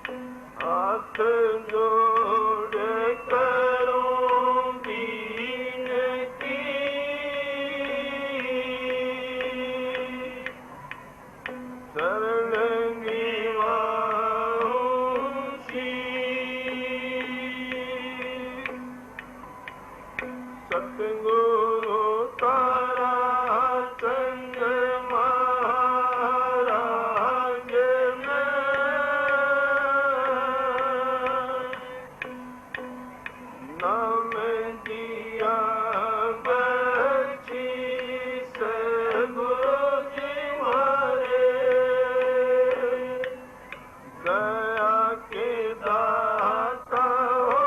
हाथ जोड़े करूं बीनती, शरण निवाऊं शीश। सतगुरु तारा संग महाराज ने, नाम दिया बख्शीश गुरु जी मारे। दया के दाता हो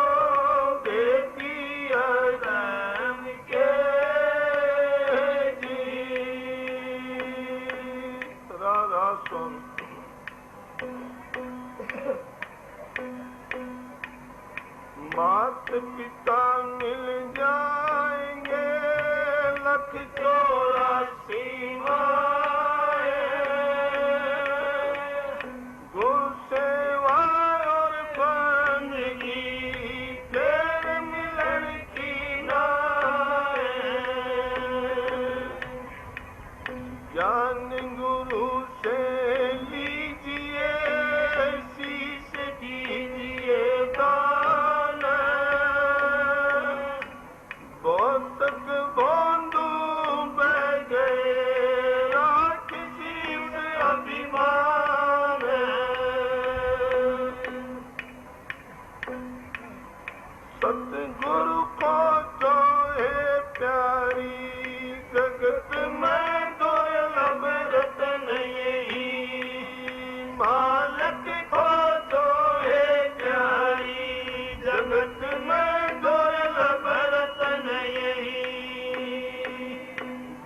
बेटी अदम के जी। राधा स्वामी। मात पिता मिल जाएंगे 184 माएं, गुरु सेवा और बंदगी फिर मिलन की नाएं। ज्ञान गुरु से लीजिए, शीश कीजिए दान, बहुत तक बंधु बह गए राक्षसी से अभिमान। सतगुरु को जो है प्यारी, जगत में दुर्लभ रतन यही। मालक को जो है प्यारी, जगत में दुर्लभ रतन यही।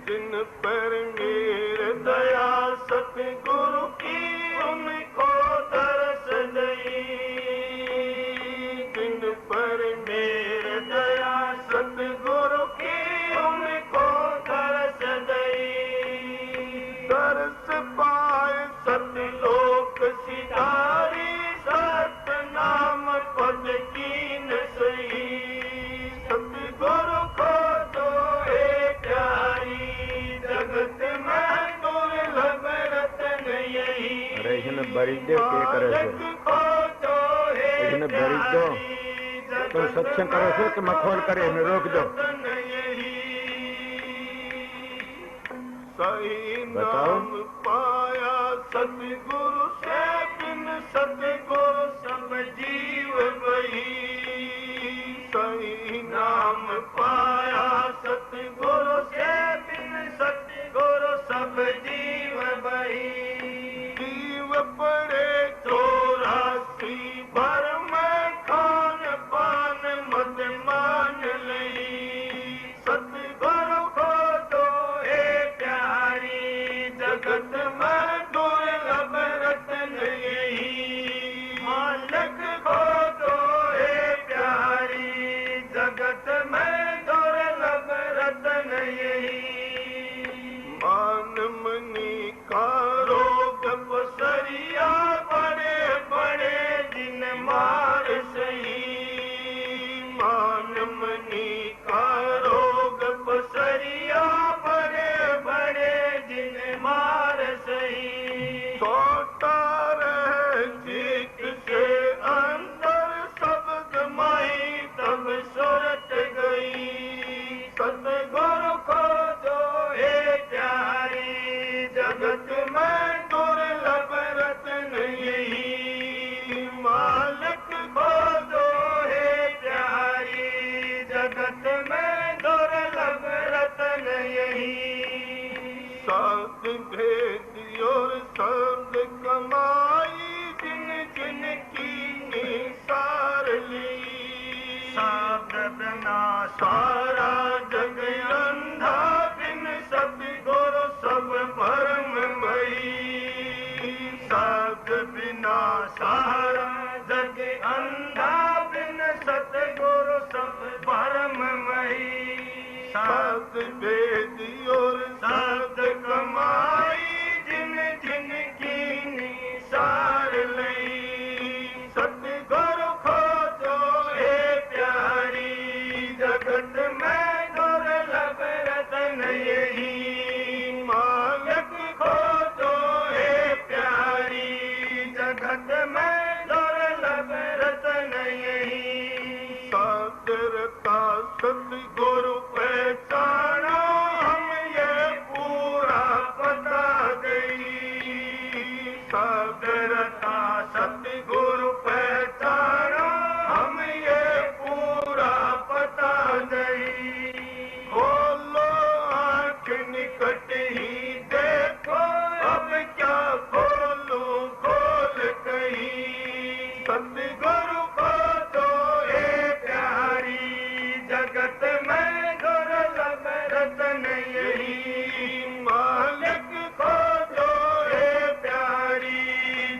जिन पर मेरे दया सतगुरु की, उनको दर्श दई। जिन पर मेरे दया सतगुरु की, उनको दर्श दई। दर्श पाए सतलोक सिधारी, सतनाम पद कीन सही। सतगुरु को तो है प्यारी, जगत में दुर्लभ रतन यही। अरे इसने भरी दे के करे छो, इसने भरी दो तो सत्संग करो छो तो मखौल करे, इन्हें रोक दो। सही बताओ। नाम पाया सतगुरु से, बिन सतगुरु सब जीव बही। सही नाम पाया सतगुरु से, बिन सतगुरु सब जीव बही। जीव पड़े 84 भर में, खान पान मत मान लई। सतगुरु को तो है प्यारी, जगत में दुर्लभ रतन यही। मालक को तो है प्यारी, जगत में दुर्लभ रतन यही। मान मनी का रोग पसरिया, बड़े बड़े दिन मार सही। मान मनी का रोग पसरिया, बड़े बड़े दिन मार सही। सोता रहे चित से अंदर, शब्द माई तब सुरत गई। सतगुरु को जो है प्यारी, जगत में दुर्लभ रतन यही। मालक को जो है प्यारी, जगत में दुर्लभ रतन यही। साध भेद और शब्द कमाई, जिन जिन की निसार ली। साध बिना सारा जग अंधा, बिन सतगुरु सब भरममयी। साध बिना सारा जग अंधा, बिन सतगुरु सब भरममयी। साध भेद और शब्द कमाई, जिन जिन की निसार लई। जगत में दुर्लभ रतन यही सादरता सतगुरु पहचाना हम ये पूरा पता गई सादरता सतगुरु पहचाना हम ये पूरा पता गई खोलो आँख निकट ही देखो अब क्या खोलू खोल कहीं सतगुरु को तो ए प्यारी जगत में दुर्लभ रतन यही मालिक को तो ए प्यारी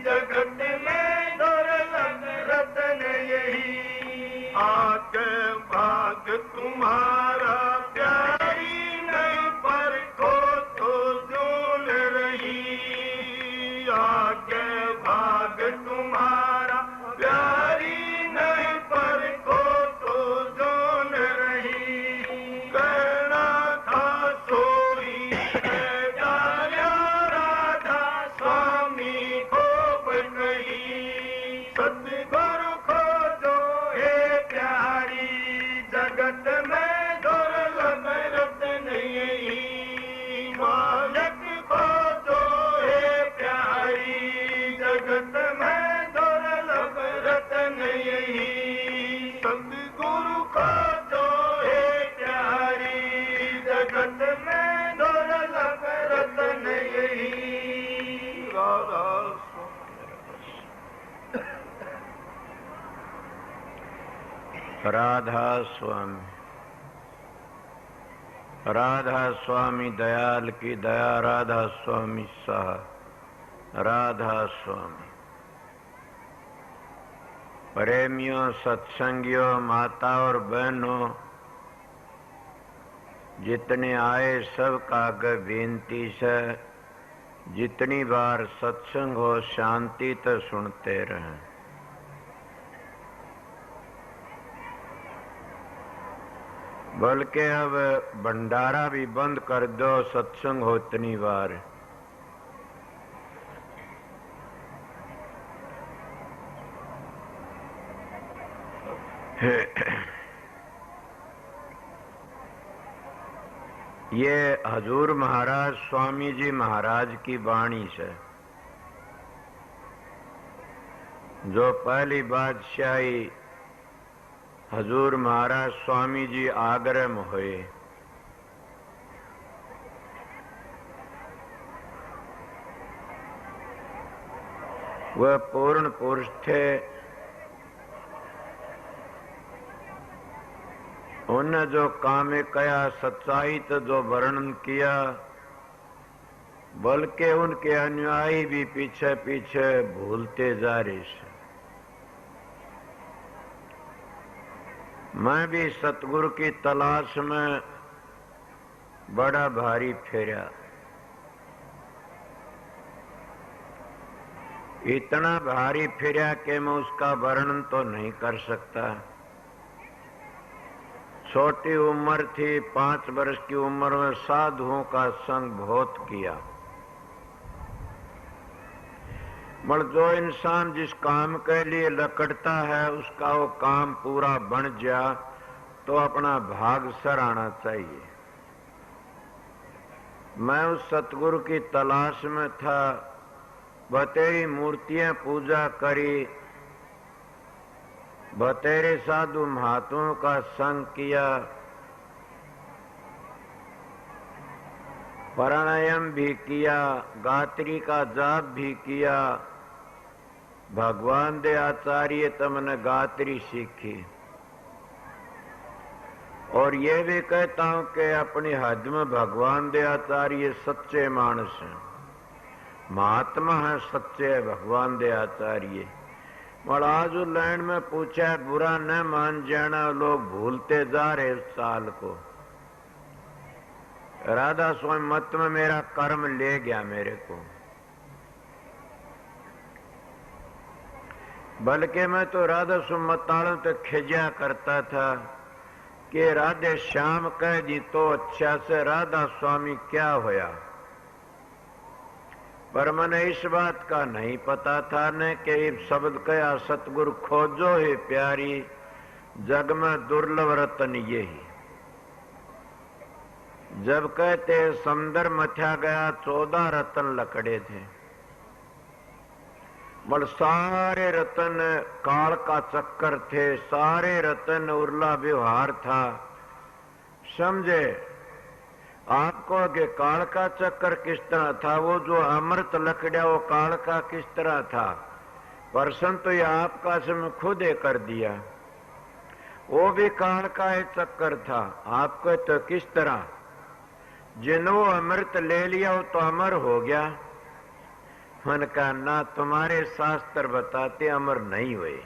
जगत में दुर्लभ रतन यही आके भाग तुम्हारा प्यारी नहीं पर को तो जोन रही आगे भाग तुम्हारा प्यारी नहीं पर को तो जोन रही कहना था सोई डालिया राधा स्वामी खूब कही सतगुरु को जो हे प्यारी जगत में दुर्लभ रतन यही मालिक को जो हे प्यारी जगत में दुर्लभ रतन यही सतगुरु को जो हे प्यारी जगत में दुर्लभ रतन यही राधा स्वामी राधा स्वामी दयाल की दया राधा स्वामी साह राधा स्वामी प्रेमियों सत्संगियों माता और बहनों जितने आए सबका आगे बेनती से जितनी बार सत्संग हो शांति तो सुनते रहें बल्कि अब भंडारा भी बंद कर दो सत्संग हो इतनी बार ये हजूर महाराज स्वामी जी महाराज की वाणी से जो पहली बादशाही हजूर महाराज स्वामी जी आगरा में हुए वह पूर्ण पुरुष थे उन्हें जो काम कया सच्चाई तो जो वर्णन किया बल्कि उनके अनुयायी भी पीछे पीछे भूलते जा रहे हैं मैं भी सतगुरु की तलाश में बड़ा भारी फेरा इतना भारी फिरा कि मैं उसका वर्णन तो नहीं कर सकता छोटी उम्र थी 5 वर्ष की उम्र में साधुओं का संग बहुत किया मगर जो इंसान जिस काम के लिए लकड़ता है उसका वो काम पूरा बन जा तो अपना भाग सराहना चाहिए मैं उस सतगुरु की तलाश में था बतेरी मूर्तियां पूजा करी बतेरे साधु महात्माओं का संग किया प्राणायाम भी किया गायत्री का जाप भी किया भगवान दे आचार्य तुमने गायत्री सीखी और ये भी कहता हूं कि अपनी हद में भगवान दे आचार्य सच्चे मानस हैं महात्मा है सच्चे भगवान दे आचार्य मगर आज लैंड में पूछा बुरा न मान जाना लोग भूलते जा रहे उस साल को राधा स्वामी मत में मेरा कर्म ले गया मेरे को बल्कि मैं तो राधा स्वामी मतालों तक खिजा करता था कि राधे श्याम कह दी तो अच्छा से राधा स्वामी क्या होया पर मैंने इस बात का नहीं पता था न कि शब्द कया सतगुरु खोजो है प्यारी, जग में दुर्लभ रतन यही। जब कहते समुद्र मथ्या गया 14 रतन लकड़े थे, बल सारे रतन काल का चक्कर थे, सारे रतन उर्ला व्यवहार था। समझे आपको कि काल का चक्कर किस तरह था, वो जो अमृत लकड़िया वो काल का किस तरह था। प्रश्न तो ये आपका समय खुद ही कर दिया, वो भी काल का ही चक्कर था। आपको तो किस तरह, जिन्हों अमृत ले लिया वो तो अमर हो गया। मन का ना, तुम्हारे शास्त्र बताते अमर नहीं हुए।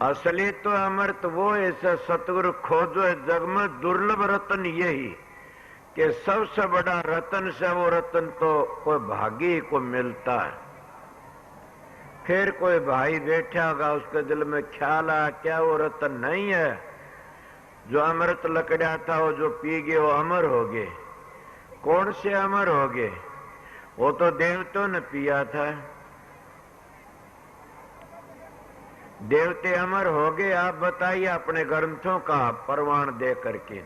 असली तो अमृत वो ऐसा सतगुरु खोजो है, जग में दुर्लभ रतन यही कि सबसे बड़ा रतन से वो रतन तो कोई भागी को मिलता है। फिर कोई भाई बैठा होगा, उसके दिल में ख्याल आया क्या वो रतन नहीं है, जो अमृत लकड़ा था वो जो पी गए वो अमर हो गए। कौन से अमर हो गए, वो तो देवतों ने पिया था, देवते अमर हो गए। आप बताइए अपने ग्रंथों का प्रमाण दे करके,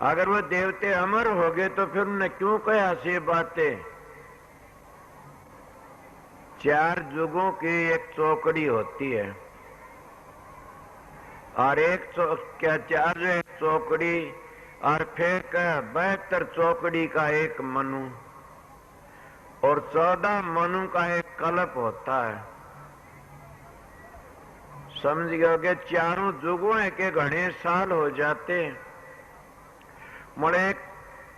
अगर वो देवते अमर हो गए तो फिर उन्होंने क्यों कहा से बातें। 4 युगों की एक चौकड़ी होती है और एक क्या 4 चौकड़ी और फिर 72 चौकड़ी का एक मनु और 14 मनु का एक कल्प होता है। समझ गए कि चारों युगों के घने साल हो जाते। मरे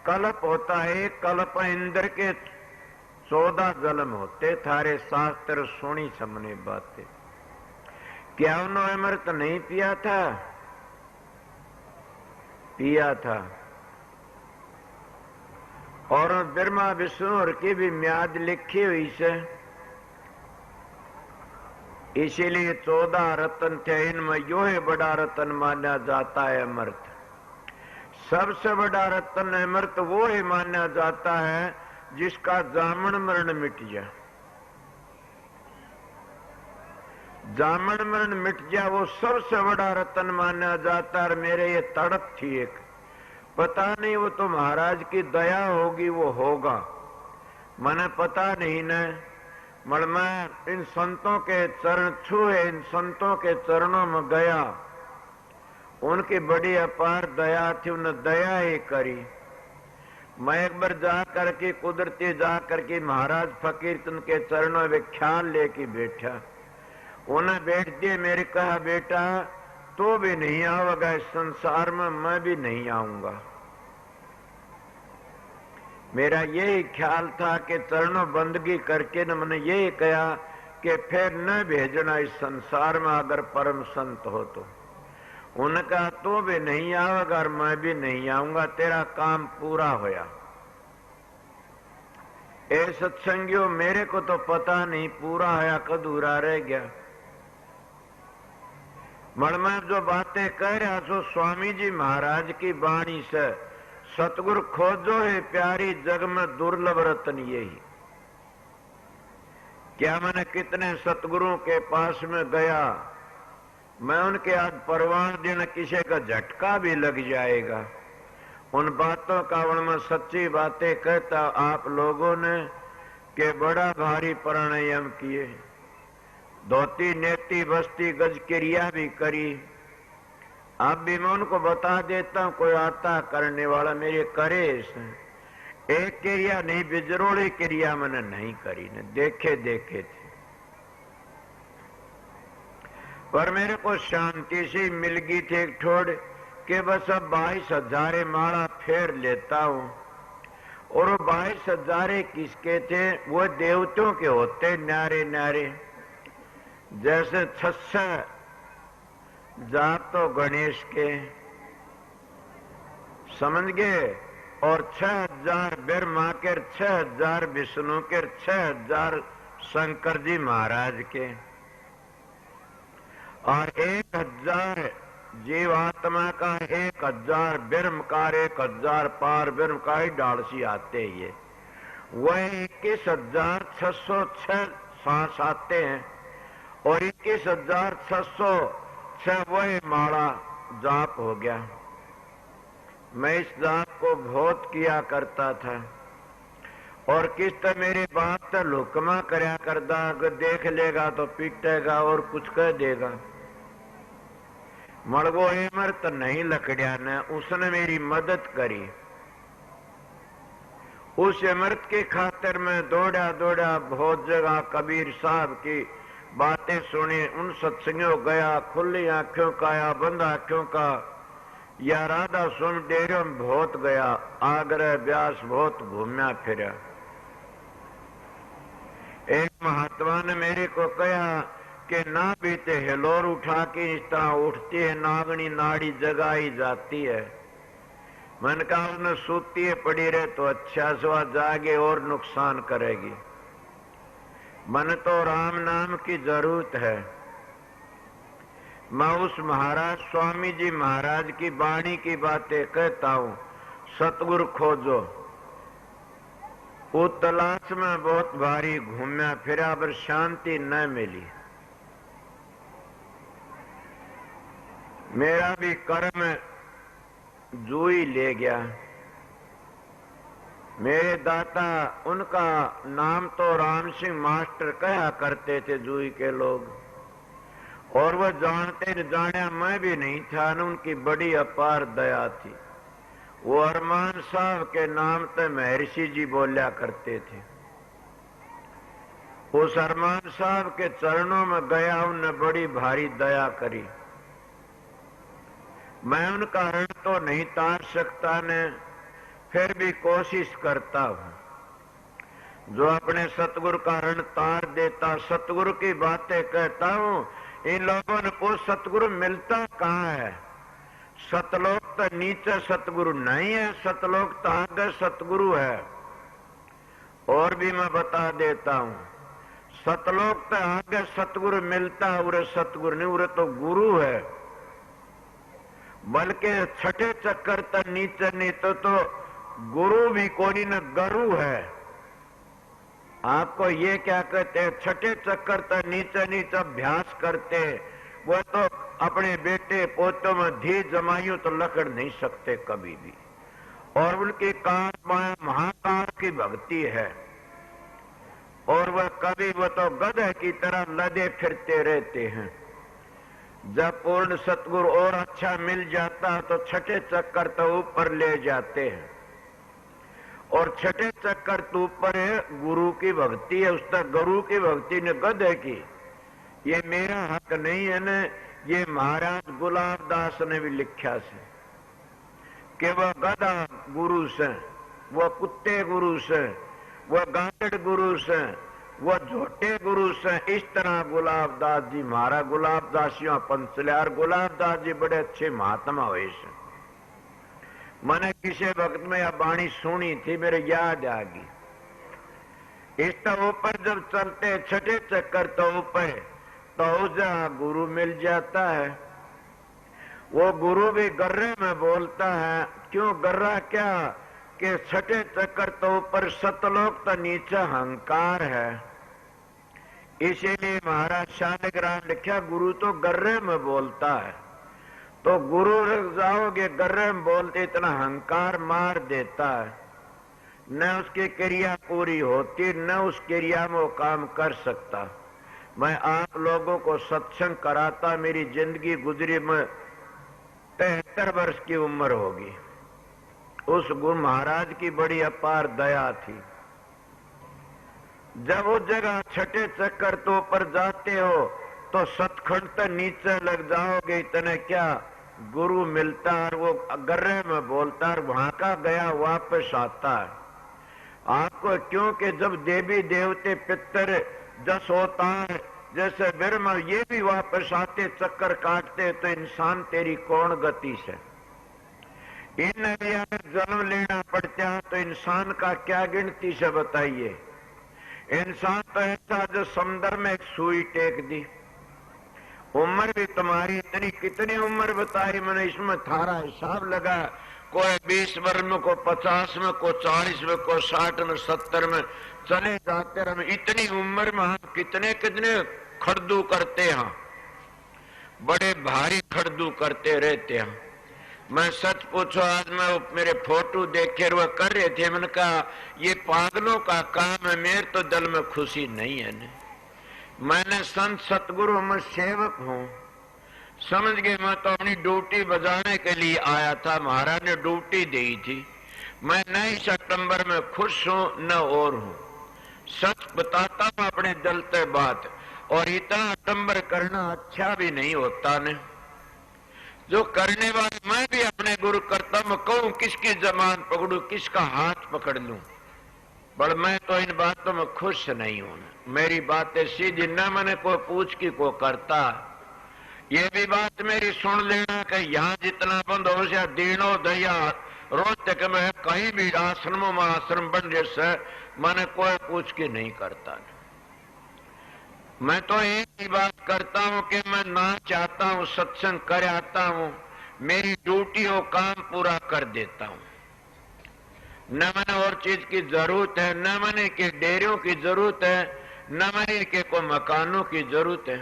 कल्प होता है, एक कल्प इंद्र के 14 जन्म होते। थारे शास्त्र सुनी समने बातें। क्या उन्होंने अमृत नहीं पिया था? पिया था। और ब्रह्मा विष्णु और की भी म्याद लिखी हुई से, इसीलिए 14 रतन थे। इनमें यो ही बड़ा रतन माना जाता है अमृत। सबसे बड़ा रतन अमृत वो ही माना जाता है जिसका जामन मरण मिट जाए। जामन मरण मिट जाए वो सबसे बड़ा रतन माना जाता है। मेरे ये तड़प थी एक, पता नहीं वो तो महाराज की दया होगी वो होगा, मने पता नहीं न। मगर मैं इन संतों के चरण छुए, इन संतों के चरणों में गया, उनकी बड़ी अपार दया थी, उन्होंने दया ही करी। मैं एक बार जा करके कुदरती जा करके महाराज फकीर उनके चरणों में ख्याल लेके बैठा। उन्हें बैठ दिए, मेरे कहा बेटा तो भी नहीं आओगा इस संसार में, मैं भी नहीं आऊंगा। मेरा यही ख्याल था कि चरणों बंदगी करके न मैंने यही कहा कि फिर न भेजना इस संसार में अगर परम संत हो तो। उनका तो भी नहीं आवेगा और मैं भी नहीं आऊंगा, तेरा काम पूरा होया। ए सत्संगियों, मेरे को तो पता नहीं पूरा होया कदूरा रह गया। मण में जो बातें कह रहा सो स्वामी जी महाराज की वाणी से, सतगुरु खोजो है प्यारी, जग में दुर्लभ रतन यही। क्या मैंने कितने सतगुरुओं के पास में गया, मैं उनके आज परवान देना किसी का झटका भी लग जाएगा। उन बातों का उनमें सच्ची बातें कहता आप लोगों ने कि बड़ा भारी प्राणायाम किए, धोती नेती बस्ती गज क्रिया भी करी। अब भी मैं उनको बता देता हूं, कोई आता करने वाला मेरे करे एक क्रिया नहीं, बिजरोड़ी क्रिया मैंने नहीं करी, ने देखे देखे थे। पर मेरे को शांति से मिल गई थी एक ठोड़ कि बस अब 22,000 माला फेर लेता हूं। और वो 22,000 किसके थे? वो देवताओं के होते, न्यारे न्यारे। जैसे 600 जाप तो गणेश के, समझ गए, और 6,000 ब्रह्मा के, 6,000 विष्णु के, 6,000 शंकर जी महाराज के, और 1,000 जीवात्मा का, 1,000 ब्रह्मकार, 1,000 पार ब्रह्म का ही डालसी आते ये। वह 21,606 सांस आते हैं और 21,606 वह माला जाप हो गया। मैं इस जाप को बहुत किया करता था और किस तरह मेरे बाप तो लुकमा करया करदा, अगर देख लेगा तो पीटेगा और कुछ कह देगा। मड़गो हेमर्त नहीं लकड़िया ने उसने मेरी मदद करी। उस अमृत की खातिर मैं दौड़ा दौड़ा बहुत जगह कबीर साहब की बातें सुनी, उन सत्संगों गया, खुली आंखों का या बंद आंखों का या राधा सुन डेरों में बहुत गया, आगरा ब्यास बहुत घूमया फिरा। एक महात्मा ने मेरे को कहा कि ना बीते हिलोर उठा के इस तरह उठती है, नागनी नाड़ी जगाई जाती है। मन का उसने सूती पड़ी रहे तो अच्छा सवा जागे और नुकसान करेगी। मन तो राम नाम की जरूरत है। मैं उस महाराज स्वामी जी महाराज की वाणी की बातें कहता हूँ, सतगुरु खोजो। वो तलाश में बहुत भारी घूमया फिरा पर शांति न मिली। मेरा भी कर्म जुई ले गया। मेरे दाता, उनका नाम तो राम सिंह मास्टर कहा करते थे जुई के लोग, और वह जानते न जाने मैं भी नहीं था न, उनकी बड़ी अपार दया थी। वो अरमान साहब के नाम पे महर्षि जी बोलिया करते थे। उस अरमान साहब के चरणों में गया, उनने बड़ी भारी दया करी। मैं उनका ऋण तो नहीं तार सकता ने, फिर भी कोशिश करता हूं। जो अपने सतगुरु का ऋण तार देता, सतगुरु की बातें कहता हूं। इन लोगों ने को सतगुरु मिलता कहाँ है? सतलोक तो नीचे सतगुरु नहीं है, सतलोक तो आगे सतगुरु है। और भी मैं बता देता हूं, सतलोक तो आगे सतगुरु मिलता, उरे सतगुरु नहीं, उरे तो गुरु है। बल्कि छठे चक्कर तक नीचे नहीं तो गुरु भी कोई न गुरु है। आपको ये क्या कहते हैं? छठे चक्कर तक नीचे नीचे अभ्यास करते, वो तो अपने बेटे पोतों में धी जमाइयों तो लकड़ नहीं सकते कभी भी। और उनकी कार माया महाकाल की भक्ति है, और वह कभी वो तो गधे की तरह लदे फिरते रहते हैं। जब पूर्ण सतगुरु और अच्छा मिल जाता तो छठे चक्कर तो ऊपर ले जाते हैं, और छठे चक्कर तो ऊपर है गुरु की भक्ति है। उस तक गुरु की भक्ति ने गधे की, ये मेरा हक नहीं है न। ये महाराज गुलाब दास ने भी लिखा से कि वह गधा गुरु से, वह कुत्ते गुरु से, वह गांड गुरु से, वह झोटे गुरु से। इस तरह गुलाब दास जी, महाराज गुलाब दासियों पंचल्यार गुलाब दास जी बड़े अच्छे महात्मा हुए से। मैंने किसी वक्त में यह वाणी सुनी थी, मेरे याद आ गई। इस तरह ऊपर जब चलते छठे चक्कर तो ऊपर तो जहाँ गुरु मिल जाता है। वो गुरु भी गर्रे में बोलता है। क्यों गर्रा? क्या कि छठे चक्कर तो ऊपर सतलोक तो नीचे अहंकार है। इसीलिए महाराज शालिग्राम लिखा, गुरु तो गर्रे में बोलता है। तो गुरु जाओगे गर्रे में बोलते, इतना अहंकार मार देता है, न उसकी क्रिया पूरी होती, न उस क्रिया में वो काम कर सकता। मैं आप लोगों को सत्संग कराता, मेरी जिंदगी गुजरी में 73 वर्ष की उम्र होगी। उस गुरु महाराज की बड़ी अपार दया थी। जब उस जगह छठे चक्कर तो ऊपर जाते हो तो सतखंड तक नीचे लग जाओगे, इतने क्या गुरु मिलता है, वो गर्रे में बोलता है, वहां का गया वापस आता है आपको। क्योंकि जब देवी देवते पितर जस होता है, जैसे ब्रह्मा ये भी वापस आते चक्कर काटते, तो इंसान तेरी कौन गति से? इन अगर जन्म लेना पड़ता है तो इंसान का क्या गिनती से बताइए। इंसान तो ऐसा जो समुद्र में एक सुई टेक दी। उम्र भी तुम्हारी इतनी, कितनी उम्र बताई मैंने, इसमें थारा हिसाब लगा। कोई 20 वर्ष में, को 50 में, को 40 में, को 60 में, 70 में चले जाते। हम इतनी उम्र में हम कितने कितने खड़दू करते हैं, बड़े भारी खड़दू करते रहते हैं। मैं सच पूछो, आज मैं मेरे फोटो देखे वो कर रहे थे, मैंने कहा ये पागलों का काम है, मेरे तो दिल में खुशी नहीं है ने। मैंने संत सतगुरु में सेवक हूं, समझ गए। मैं तो अपनी ड्यूटी बजाने के लिए आया था, महाराज ने ड्यूटी दी थी। मैं 9 सितंबर में खुश हूं न और हूं, सच बताता हूं अपने दिल से बात। और इतना आडंबर करना अच्छा भी नहीं होता ने। जो करने वाले, मैं भी अपने गुरु करता मैं कहूं किसकी जबान पकड़ू, किसका हाथ पकड़ लूं, पर मैं तो इन बातों में खुश नहीं हूं। मेरी बातें सीधी न मैंने कोई पूछ की को करता। ये भी बात मेरी सुन लेना कि यहाँ जितना बंद हो जाए दीनो दया रोज तक मैं कहीं भी आश्रमों में आश्रम बन जैसे मैंने कोई पूछ के नहीं करता। मैं तो एक ही बात करता हूं कि मैं ना चाहता हूं सत्संग कर आता हूं, मेरी ड्यूटी हो काम पूरा कर देता हूं। न मैंने और चीज की जरूरत है, न मैंने के डेरियों की जरूरत है, न मैंने के को मकानों की जरूरत है।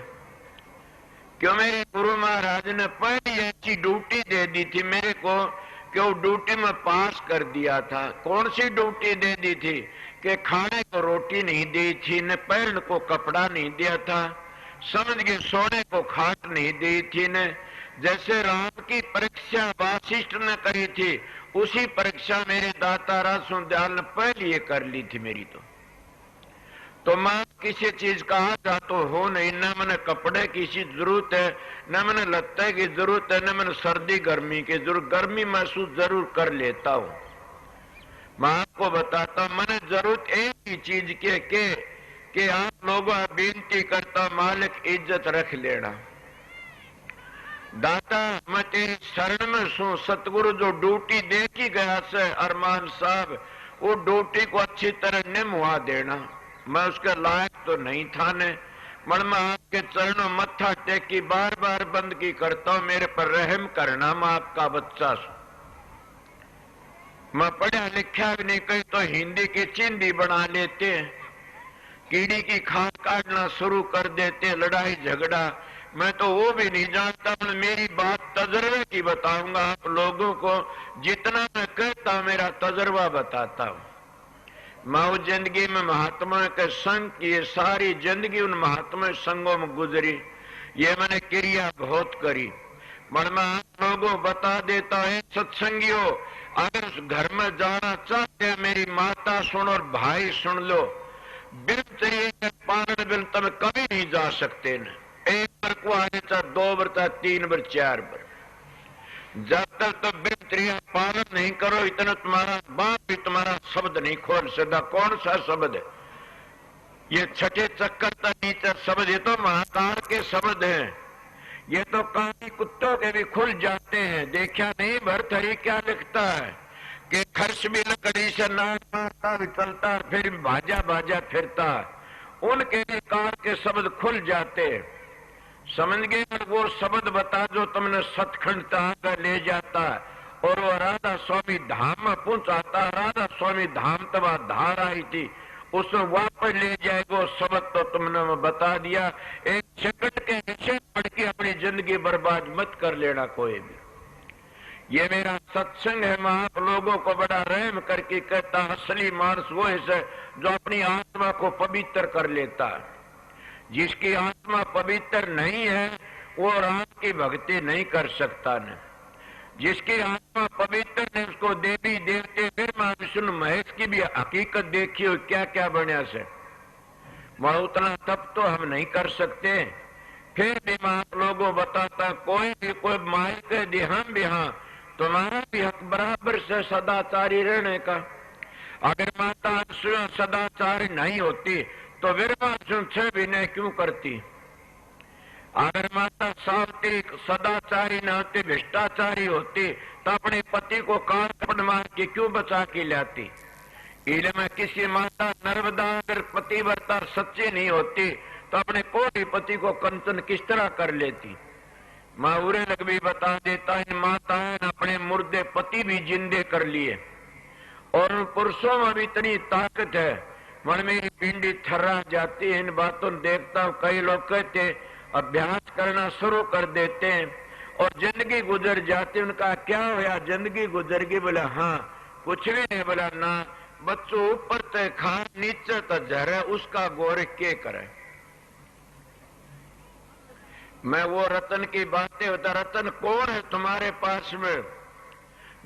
क्यों मेरे गुरु महाराज ने पहली ऐसी ड्यूटी दे दी थी मेरे को कि वो ड्यूटी में पास कर दिया था। कौन सी ड्यूटी दे दी थी कि खाने को रोटी नहीं दी थी, न पहनने को कपड़ा नहीं दिया था, समझ के सोने को खाट नहीं दी थी, न जैसे राम की परीक्षा वासिष्ठ ने करी थी उसी परीक्षा मेरे दाता रासुदयाल ने पहले ये कर ली थी मेरी। तो मैं किसी चीज का जा तो हो नहीं, न मैंने कपड़े की जरूरत है, न मैंने लत्ते की जरूरत है, न मैंने सर्दी गर्मी की जरूरत। गर्मी महसूस जरूर कर लेता हूं। मैं आपको बताता हूं, मैंने जरूरत एक ही चीज के आप लोगों बेनती करता मालिक इज्जत रख लेना। दाता मैं तेरी शरण में सू, सतगुरु जो ड्यूटी दे की गया से अरमान साहब, वो ड्यूटी को अच्छी तरह निभा देना। मैं उसके लायक तो नहीं था ने, मन में आपके चरणों मत्था टेकी बार बार बंद की करता हूं, मेरे पर रहम करना। मैं आपका बच्चा हूं, मैं पढ़ा लिखा भी नहीं, कहीं तो हिंदी की चिंदी बना लेते हैं, कीड़ी की खाद काटना शुरू कर देते, लड़ाई झगड़ा। मैं तो वो भी नहीं जानता। मेरी बात तजर्बे की बताऊंगा आप लोगों को, जितना मैं कहता मेरा तजर्बा बताता हूं। मैं उस जिंदगी में महात्मा के संग की, सारी जिंदगी उन महात्मा संगों में गुजरी, ये मैंने क्रिया बहुत करी। मन में आप लोगों बता देता है सत्संगियों, अगर उस घर में जाना चाहते हैं मेरी माता सुन और भाई सुन लो, बिन चाहिए पालन बिन तुम कभी नहीं जा सकते न। एक बार को आने चाहे 2 बार चाहे 3 बार 4 बार, जब तक तो बिन पालन नहीं करो इतना तुम्हारा बाप भी तुम्हारा शब्द नहीं खोल सकता। कौन सा शब्द है ये? छठे चक्कर तक नीचे शब्द, ये तो महाकाल के शब्द हैं। ये तो कानी कुत्तों के भी खुल जाते हैं। देखा नहीं भरथरी क्या लिखता है कि खर्च भी लकड़ी से नाक मारता भी चलता, फिर भाजा भाजा फिरता, उनके भी काल के शब्द खुल जाते। समझ गए? वो शब्द बता जो तुमने सतखंड तक ले जाता और वो राधा स्वामी धाम में पहुंचाता। राधा स्वामी धाम तब धार आई थी, उसमें वापस ले जाएगा शब्द तो तुमने बता दिया। एक सेकंड के विषय पढ़ के अपनी जिंदगी बर्बाद मत कर लेना कोई भी। ये मेरा सत्संग है, मैं आप लोगों को बड़ा रहम करके कहता, असली मानस वो है जो अपनी आत्मा को पवित्र कर लेता है। जिसकी आत्मा पवित्र नहीं है वो राम की भक्ति नहीं कर सकता न। जिसकी आत्मा पवित्र है उसको देवी देवते ब्रह्मा विष्णु महेश की भी हकीकत देखी हो, क्या क्या बनया से। मैं उतना तब तो हम नहीं कर सकते। फिर भी मैं आप लोगों बताता, कोई भी कोई माई कह दे हम भी हाँ, तुम्हारा भी हक बराबर से सदाचारी रहने का। अगर माता सदाचारी नहीं होती तो विरवा भी नहीं क्यों करती? अगर माता सावित्री सदाचारी न होती, भ्रष्टाचारी होती, तो अपने पति को कारपट मार के क्यों बचा के लाती? इनमें किसी माता नर्मदा अगर पतिव्रता सच्ची नहीं होती तो अपने कोई पति को कंचन किस तरह कर लेती? मैं उरे लग भी बता देता, इन माताएं ने अपने मुर्दे पति भी जिंदे कर लिए और उन पुरुषों में भी इतनी ताकत है। मन मेरी पिंडी थर्रा जाती है इन बातों देखता हूं। कई लोग कहते अभ्यास करना शुरू कर देते हैं और जिंदगी गुजर जाती। उनका क्या होया, जिंदगी गुजर गई? बोला हाँ, कुछ भी नहीं। बोला ना, बच्चों ऊपर तो खा नीचे तो झरे, उसका गौर के करे। मैं वो रतन की बातें होता, रतन कौन है तुम्हारे पास में?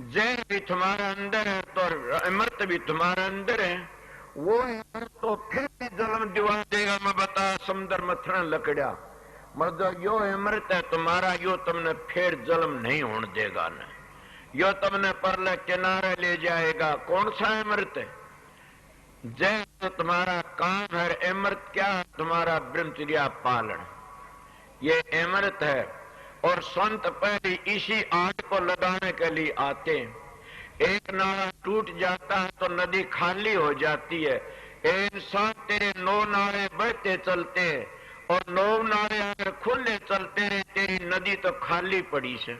जय भी तुम्हारा अंदर है तो अमृत भी तुम्हारा अंदर है। वो है तो फिर भी जन्म दिवा देगा। मैं बता समुद्र मथन लकड़ा, मतलब यो अमृत है तुम्हारा, यो तुमने फिर जन्म नहीं होने देगा न, यो तुमने परले किनारे ले जाएगा। कौन सा अमृत है? जय तो तुम्हारा काम है, अमृत क्या? तुम्हारा ब्रह्मचर्या पालन, ये अमृत है। और संत पहले इसी आट को लगाने के लिए आते हैं। एक नाला टूट जाता है तो नदी खाली हो जाती है। इंसान तेरे 9 नाले बहते चलते हैं और 9 नाले अगर खुले चलते रहे, तेरी नदी तो खाली पड़ी से।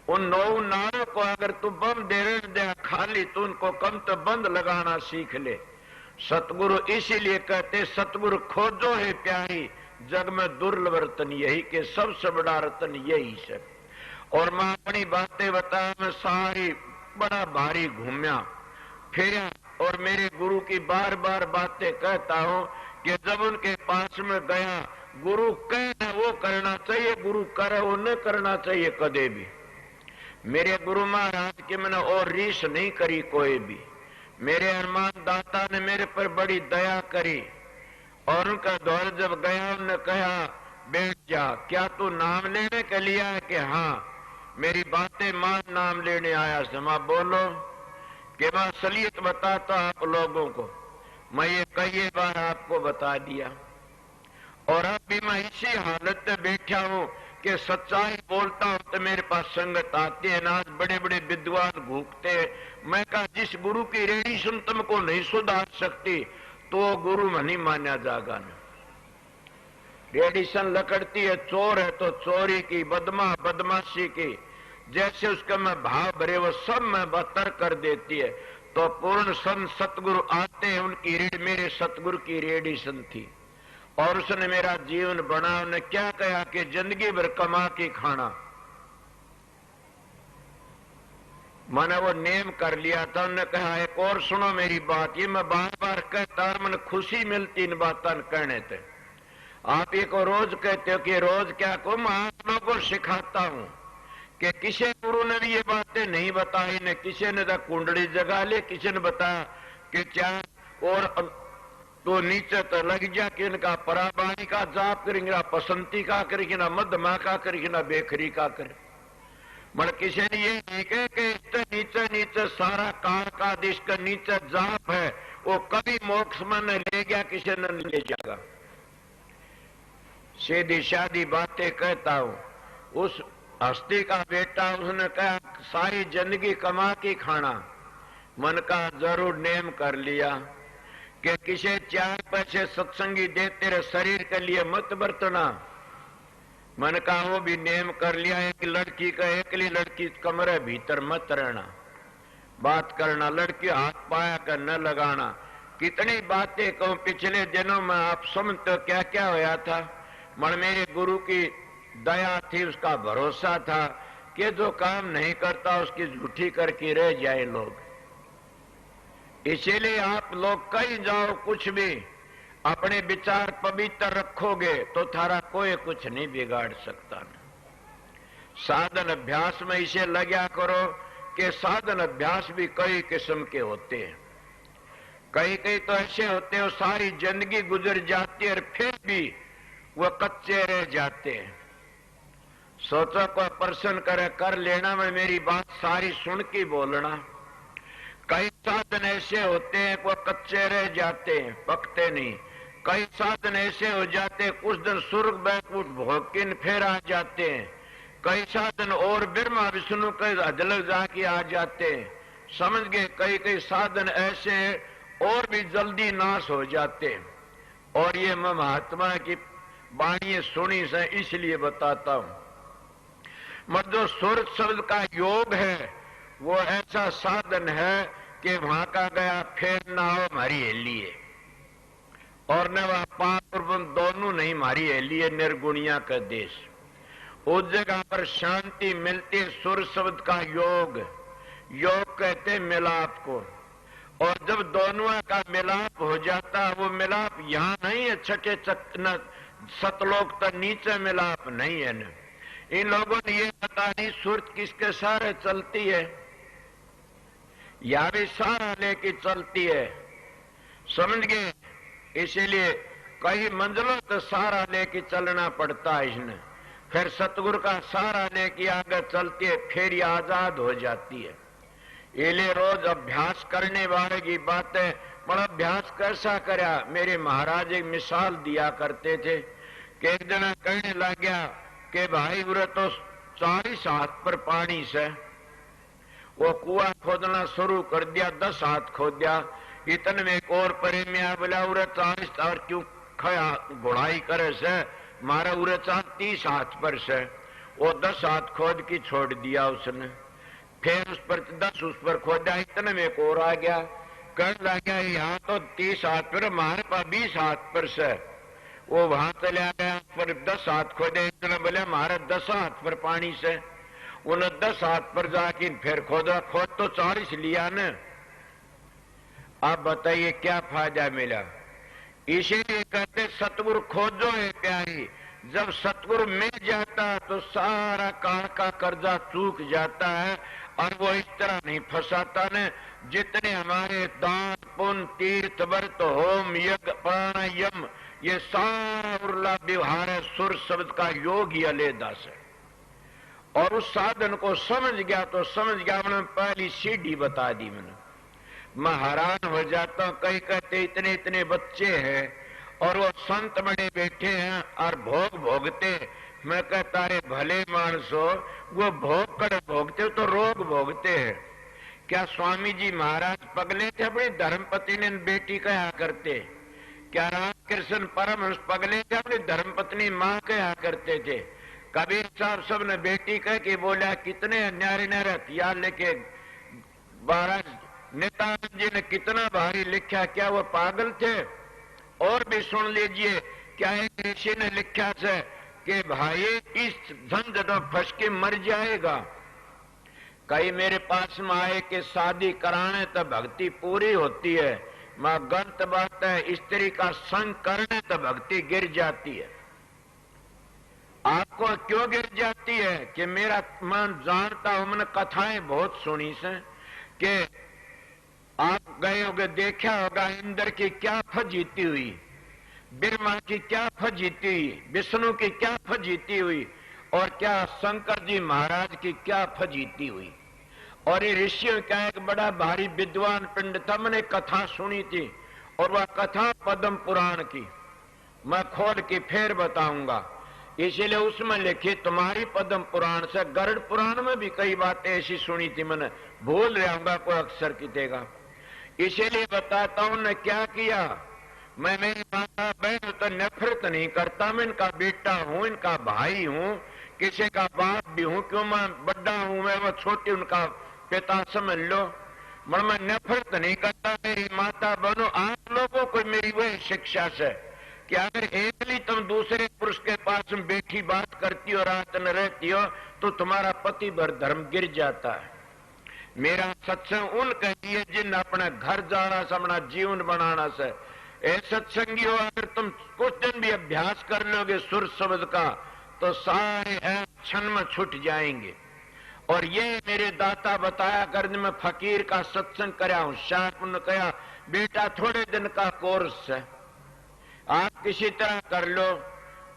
उन 9 नालों को अगर तू बम दे खाली, तो उनको कम तो बंद लगाना सीख ले। सतगुरु इसीलिए कहते सतगुरु खोजो है प्यारी, जग में दुर्लभ रतन यही के, सबसे बड़ा रतन यही से। और मैं अपनी बातें बता, मैं सारी बड़ा भारी घूमया फिरा और मेरे गुरु की बार बार बातें कहता हूं कि जब उनके पास में गया, गुरु कहना वो करना चाहिए, गुरु करे वो न करना चाहिए कदे भी। मेरे गुरु महाराज की मैंने और रीस नहीं करी कोई भी। मेरे हनुमान दाता ने मेरे पर बड़ी दया करी और उनका दौर जब गया, उन्होंने कहा बैठ जा, क्या तू नाम लेने के लिए है? कि हाँ। मेरी बातें मान, नाम लेने आया से। मां बोलो कि मैं असलियत बताता आप लोगों को, मैं ये कई बार आपको बता दिया और अब भी मैं इसी हालत में बैठा हूं कि सच्चाई बोलता हूं तो मेरे पास संगत आती है। ना बड़े बड़े विद्वान घूमते हैं। मैं कहा जिस गुरु की रेडिएशन तुमको नहीं सुधार सकती तो गुरु में नहीं माना जाएगा न। रेडिएशन लकड़ती है, चोर है तो चोरी की, बदमाशी की, जैसे उसका मैं भाव भरे वो सब मैं बतर कर देती है। तो पूर्ण संत सतगुरु आते हैं, उनकी रीड मेरे सतगुरु की रेडिएशन थी और उसने मेरा जीवन बना। उन्हें क्या कहा कि जिंदगी भर कमा के खाना। मैंने वो नेम कर लिया था। उन्होंने कहा एक और सुनो मेरी बात, ये मैं बार बार कहता और मैंने खुशी मिलती इन बातों कहने थे। आप ये को रोज कहते हो कि रोज क्या को, मैं आप लोगों को सिखाता हूं कि किसी गुरु ने भी ये बातें नहीं बताई ने, किसी ने तो कुंडली जगा ले, किसी ने बताया कि क्या और तो नीचे तो लग जा कि इनका पराबाणी का जाप करेंगे, ना पसंती का करेंगे, ना मध्यमा का करेंगे, ना बेखरी का करे। मतलब किसी ने ये नहीं कहे कि इससे नीचे नीचे सारा काल का दिश का नीचे जाप है, वो कभी मोक्ष में न ले गया, किसी ने ले जाएगा। सीधी शादी बातें कहता हूं। उस हस्ती का बेटा, उसने कहा सारी जिंदगी कमा के खाना। मन का जरूर नेम कर लिया कि किसी 4 पैसे सत्संगी दे, तेरे शरीर के लिए मत बरतना। मन का वो भी नेम कर लिया। एक लड़की का, एकली लड़की कमरे भीतर मत रहना, बात करना, लड़की हाथ पाया कर न लगाना। कितनी बातें कहूं। पिछले दिनों में आप समझते क्या क्या होया था। मन मेरे गुरु की दया थी, उसका भरोसा था कि जो काम नहीं करता उसकी झूठी करके रह जाए लोग। इसीलिए आप लोग कहीं जाओ, कुछ भी अपने विचार पवित्र रखोगे तो थारा कोई कुछ नहीं बिगाड़ सकता। साधन अभ्यास में इसे लगा करो कि साधन अभ्यास भी कई किस्म के होते हैं। कई कई तो ऐसे होते हैं सारी जिंदगी गुजर जाती है और फिर भी वो कच्चे रह जाते हैं। सोचो कोई प्रश्न करे, कर लेना, मैं मेरी बात सारी सुन के बोलना। कई साधन ऐसे होते हैं वो कच्चे रह जाते हैं, पकते नहीं। कई साधन ऐसे हो जाते हैं कुछ दिन स्वर्ग बैकुंठ भोगिन फिर आ जाते हैं। कई साधन और ब्रह्मा विष्णु के अजलग जाके आ जाते हैं। समझ गए। कई कई साधन ऐसे और भी जल्दी नाश हो जाते हैं। और ये मैं महात्मा की वाणी सुनी से इसलिए बताता हूं। मगर जो सुर शब्द का योग है वो ऐसा साधन है कि वहां का गया फिर ना हो हमारी हेली है, और न वह पाप और पुण्य दोनों नहीं हमारी हेली है, निर्गुणिया का देश। उस जगह पर शांति मिलती है सुर शब्द का योग। योग कहते मिलाप को, और जब दोनों का मिलाप हो जाता है, वो मिलाप यहां नहीं है छठे सतलोक तक नीचे मिलाप नहीं है न। इन लोगों ने ये पता नहीं सूरत किसके सहारे चलती है, या भी सहारा लेके चलती है, समझ गए। इसीलिए कई मंजिलों तक सहारा लेके चलना पड़ता है इसने, फिर सतगुरु का सहारा लेके आगे चलती है, फिर ये आजाद हो जाती है। इसलिए रोज अभ्यास करने वाले की बातें, बड़ा अभ्यास कैसा करया। मेरे महाराज एक मिसाल दिया करते थे कि एक जना कहने लग गया कि भाई उरे तो 40 हाथ पर पानी से, वो कुआं खोदना शुरू कर दिया, 10 हाथ खोद दिया, इतने में एक और परे में आ बोला उरे 40 और क्यों खया घोड़ाई करे से, मारा उरे 30 हाथ पर से। वो 10 हाथ खोद की छोड़ दिया उसने, फिर उस पर 10 उस पर खोदा, इतने में एक और आ गया, कहने लग गया यहाँ तो 30 हाथ पर, हमारे पास 20 हाथ पर से। वो वहां चला गया, पर 10 हाथ खोदे, इतना बोले हमारे 10 हाथ पर पानी से। उन्हें 10 हाथ पर जाके फिर खोदा, खोद तो 40 लिया न। आप बताइए क्या फायदा मिला। इसीलिए कहते सतगुरु खोजो है प्यारी, जब सतगुरु मिल जाता है तो सारा काल का कर्जा चूक जाता है, और वो इस तरह नहीं फंसाता न। जितने हमारे दान पुण्य तीर्थ व्रत होम यज्ञ प्राणायाम ये सारा उर्ला व्यवहार है, सुर शब्द का योग ही अलेदा से। और उस साधन को समझ गया तो समझ गया, मैंने पहली सीढ़ी बता दी। मैंने मैं हैरान हो जाता हूं, कई कहते इतने इतने बच्चे हैं और वो संत बड़े बैठे हैं और भोग भोगते। मैं कहता है भले मानसो, वो भोग कर भोगते तो रोग भोगते हैं। क्या स्वामी जी महाराज पगले थे? अपनी धर्मपत्नी ने बेटी कहा करते। क्या रामकृष्ण परमहंस पगले थे? अपनी धर्मपत्नी मां कहा करते थे। कबीर साहब सब ने बेटी कह के बोला, कितने न्यारे न्यारे हथियार लेके महाराज नित्यानंद जी ने कितना भारी लिखा, क्या वो पागल थे? और भी सुन लीजिए, क्या एक ऋषि ने लिखा है कि भाई इस झंझट में फंस के मर जाएगा। कई मेरे पास में आए कि शादी कराने तो भक्ति पूरी होती है, मां गलत बात है, स्त्री का संग करने तो भक्ति गिर जाती है। आपको क्यों गिर जाती है? कि मेरा मन जानता हूं, मैंने कथाएं बहुत सुनी से कि आप गए होगे, देखा होगा इंद्र की क्या फजीती हुई, ब्रह्मा की क्या फजीती हुई, विष्णु की क्या फजीती हुई, और क्या शंकर जी महाराज की क्या फजीती हुई। और ये ऋषियों का एक बड़ा भारी विद्वान पिंड था, मैंने कथा सुनी थी, और वह कथा पद्म पुराण की, मैं खोल के फिर बताऊंगा। इसीलिए उसमें लिखी तुम्हारी पद्म पुराण से, गरुड़ पुराण में भी कई बातें ऐसी सुनी थी, मैंने भूल रहा कोई अक्षर की देगा। इसीलिए बताता हूं ने क्या किया। मैं मेरी माता बहन तो नफरत नहीं करता, मैं इनका बेटा हूं, इनका भाई हूं, किसी का बाप भी हूं, क्यों मैं बड़ा हूं, मैं वो छोटी उनका पिता समझ लो। मैं नफरत नहीं करता, मेरी माता बहनों आप लोगों को मेरी वही शिक्षा से कि अगर एकली तुम दूसरे पुरुष के पास में बैठी बात करती हो, रात न रहती हो, तो तुम्हारा पति भर धर्म गिर जाता है। मेरा सत्संग उनके लिए जिन अपना घर जाना से, अपना जीवन बनाना से। ए सत्संगी हो, अगर तुम कुछ दिन भी अभ्यास कर लोगे सुर शब्द का, तो सारे क्षण में छूट जाएंगे। और ये मेरे दाता बताया कर, मैं फकीर का सत्संग कराया हूं, शायद उन्होंने कहा बेटा थोड़े दिन का कोर्स है, आप किसी तरह कर लो।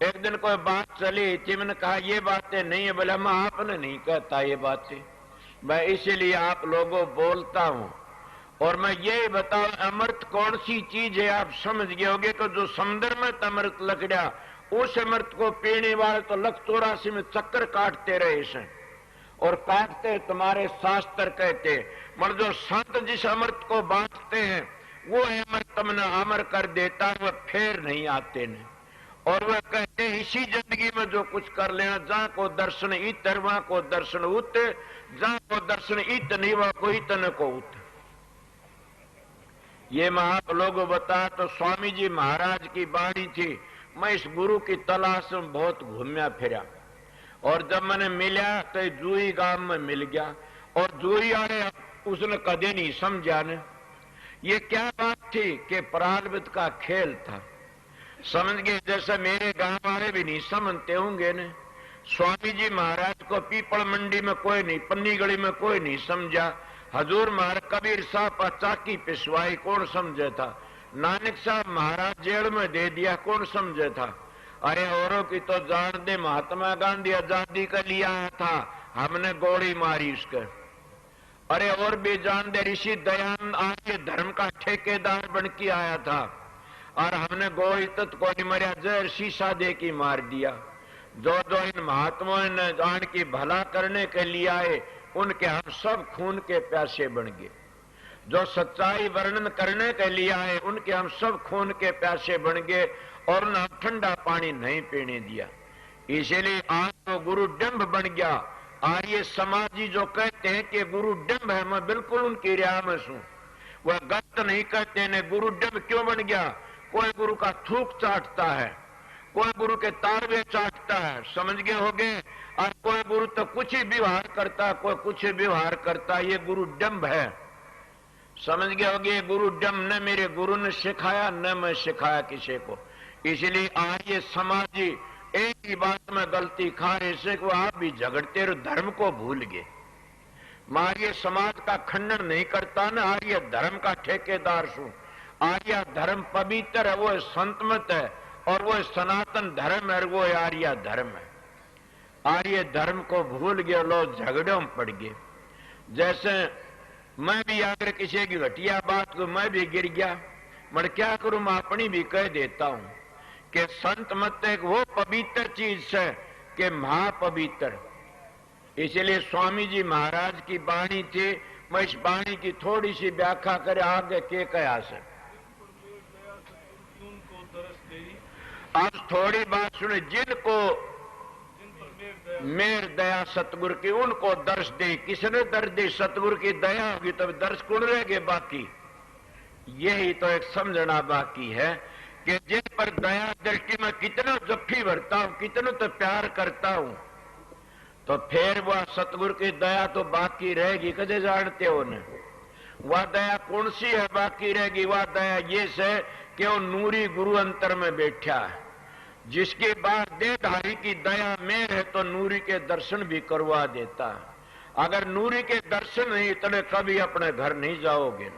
एक दिन कोई बात चली थी, मैंने कहा ये बातें नहीं है, बोला मैं आपने नहीं कहता ये बातें, मैं इसीलिए आप लोगों बोलता हूं। और मैं ये बताऊं अमृत कौन सी चीज है, आप समझ गए होगे। तो जो समुद्र में अमृत लग गया, उस अमृत को पीने वाले तो 184 में चक्कर काटते रहे इसे, और काटते तुम्हारे शास्त्र कहते। मगर जो संत जिस अमृत को बांटते हैं, वो अमृत तुमने अमर कर देता है, वह फिर नहीं आते न। और वह कहते इसी जिंदगी में जो कुछ कर लेना, जहां को दर्शन इतर वहां को दर्शन उत, जहां को दर्शन इत नहीं वहां को इतने को उत। ये आप लोगों बता तो स्वामी जी महाराज की बाणी थी। मैं इस गुरु की तलाश में बहुत घूमया फिरा और जब मैंने मिला तो जूही गांव में मिल गया और जूही वाले उसने कदे नहीं समझा ने ये क्या बात थी कि प्रारब्ध का खेल था। समझ गए, जैसे मेरे गांव वाले भी नहीं समझते होंगे ने। स्वामी जी महाराज को पीपल मंडी में कोई नहीं, पन्नी गली में कोई नहीं समझा। हजूर महाराज कबीर साहब चाकी पिसवाई कौन समझे था। नानक साहब महाराज जेल में दे दिया कौन समझे था। अरे औरों की तो जान दे, महात्मा गांधी आजादी का लिया था, हमने गोली मारी उसके। अरे और भी जान दे, ऋषि दयानंद आर्य धर्म का ठेकेदार बन के आया था और हमने गोली तत् को नहीं मरिया, जहर शीशा दे की मार दिया। जो जो इन महात्माओं ने जान की भला करने के लिए आए उनके हम सब खून के प्यासे बन गए। जो सच्चाई वर्णन करने के लिए आए उनके हम सब खून के प्यासे बन गए और उन्हें ठंडा पानी नहीं पीने दिया। इसीलिए आज तो गुरु डंभ बन गया। आर्य समाजी जो कहते हैं कि गुरु डंभ है, मैं बिल्कुल उनकी रिया में हूं। वह गलत नहीं कहते ने। गुरु डंभ क्यों बन गया? कोई गुरु का थूक चाटता है, कोई गुरु के तारवे चाटता है, समझ गए होगे। और कोई गुरु तो कुछ ही व्यवहार करता, कोई कुछ ही व्यवहार करता, ये गुरु डंभ है, समझ गए होगे। गुरु डंभ न मेरे गुरु ने सिखाया न मैं सिखाया किसी को। इसलिए आर्य समाजी एक ही बात में गलती खा रहे से वो आप भी झगड़ते रहो, धर्म को भूल गए। आर्य समाज का खंडन नहीं करता ना, आर्य धर्म का ठेकेदार हूं। आर्य धर्म पवित्र है, वो संत मत है और वो सनातन धर्म है, वो आर्य धर्म है। आर्य धर्म को भूल गए लोग, झगड़ों में पड़ गए। जैसे मैं भी अगर किसी की घटिया बात को मैं भी गिर गया, मैं क्या करूं, मैं अपनी भी कह देता हूं कि संत मत एक वो पवित्र चीज है कि महापवित्र। इसलिए स्वामी जी महाराज की बाणी थी। मैं इस बाणी की थोड़ी सी व्याख्या करे आगे के कया से। अब थोड़ी बात सुने, जिनको मेर दया सतगुरु की उनको दर्श दे। किसने दर्श दी? सतगुरु की दया होगी तब दर्श कौन रहेगे बाकी। यही तो एक समझना बाकी है कि जिन पर दया दृष्टि में कितना जफ्फी भरता हूं, कितना तो प्यार करता हूं, तो फिर वह सतगुरु की दया तो बाकी रहेगी। कदे जानते हो ने वह दया कौन सी है बाकी रहेगी? वह दया ये से कि वो नूरी गुरु अंतर में बैठा है, जिसके बाद देहधारी की दया में है तो नूरी के दर्शन भी करवा देता है। अगर नूरी के दर्शन नहीं तो कभी अपने घर नहीं जाओगे।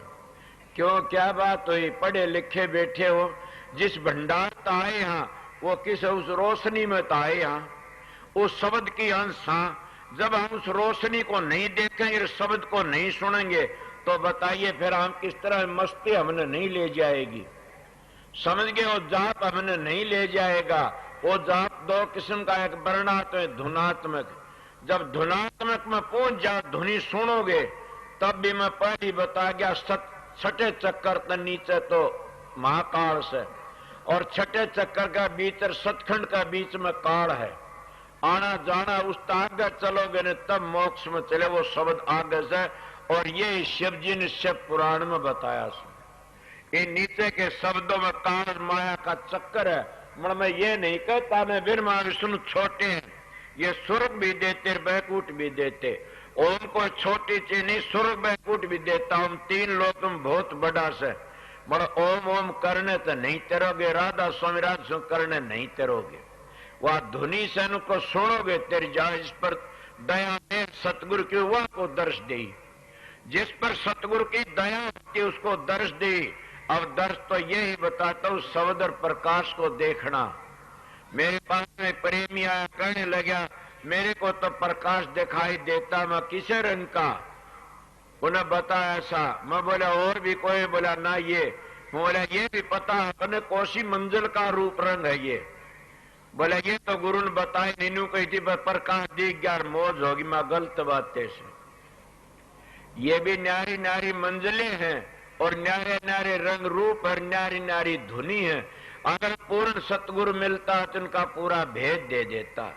क्यों, क्या बात हुई? पढ़े लिखे बैठे हो, जिस भंडार तो आए यहां वो किस उस रोशनी में तो आए यहां, उस शब्द की अंश। जब हम उस रोशनी को नहीं देखेंगे, शब्द को नहीं सुनेंगे, तो बताइए फिर हम किस तरह मस्ती हमने नहीं ले जाएगी। समझ गए? वो जाप हमने नहीं ले जाएगा। वो जाप दो किस्म का, एक वर्णात्मक धुनात्मक। जब धुनात्मक में पहुंच जाओ, धुनी सुनोगे, तब भी मैं पहले बता गया छठे चक्कर तक नीचे तो महाकाल से और छठे चक्कर का बीच और सतखंड का बीच में काल है। आना जाना उस आगे चलोगे ने तब मोक्ष में चले, वो शब्द आगे से। और ये शिव जी ने शिव पुराण में बताया। इन नीचे के शब्दों में काल माया का चक्कर है। मैं ये नहीं कहता मैं ब्रह्मा विष्णु छोटे हैं, ये स्वर्ग भी देते बैकुंठ भी देते। ओम को छोटी चीज नहीं, स्वर्ग बैकुंठ भी देता हूं। तीन लोक में बहुत बड़ा से ओम ओम करने तो नहीं तेरोगे, राधा स्वामी राधा करने नहीं तेरोगे। वह धुनी से उनको सुनोगे तेरी जा। इस पर दया में सतगुरु की वह को दर्श दी। जिस पर सतगुरु की दया होती उसको दर्श दी। अब दर्श तो यही बताता हूं, शब्द और प्रकाश को देखना। मेरे पास में प्रेमी आया, कहने लगा मेरे को तो प्रकाश दिखाई देता, मैं किसे रंग का? उन्हें बताया ऐसा। मैं बोला और भी कोई? बोला ना ये। बोला ये भी पता है कौसी मंजिल का रूप रंग है ये? बोला ये तो गुरु ने बताया, नीनू कही थी प्रकाश दिख गया मौज होगी। मैं गलत बातें से, ये भी न्यारी न्यारी मंजिलें हैं और न्यारे न्यारे रंग रूप और न्यारी न्यारी धुनी है। अगर पूर्ण सतगुरु मिलता तो उनका पूरा भेद दे देता।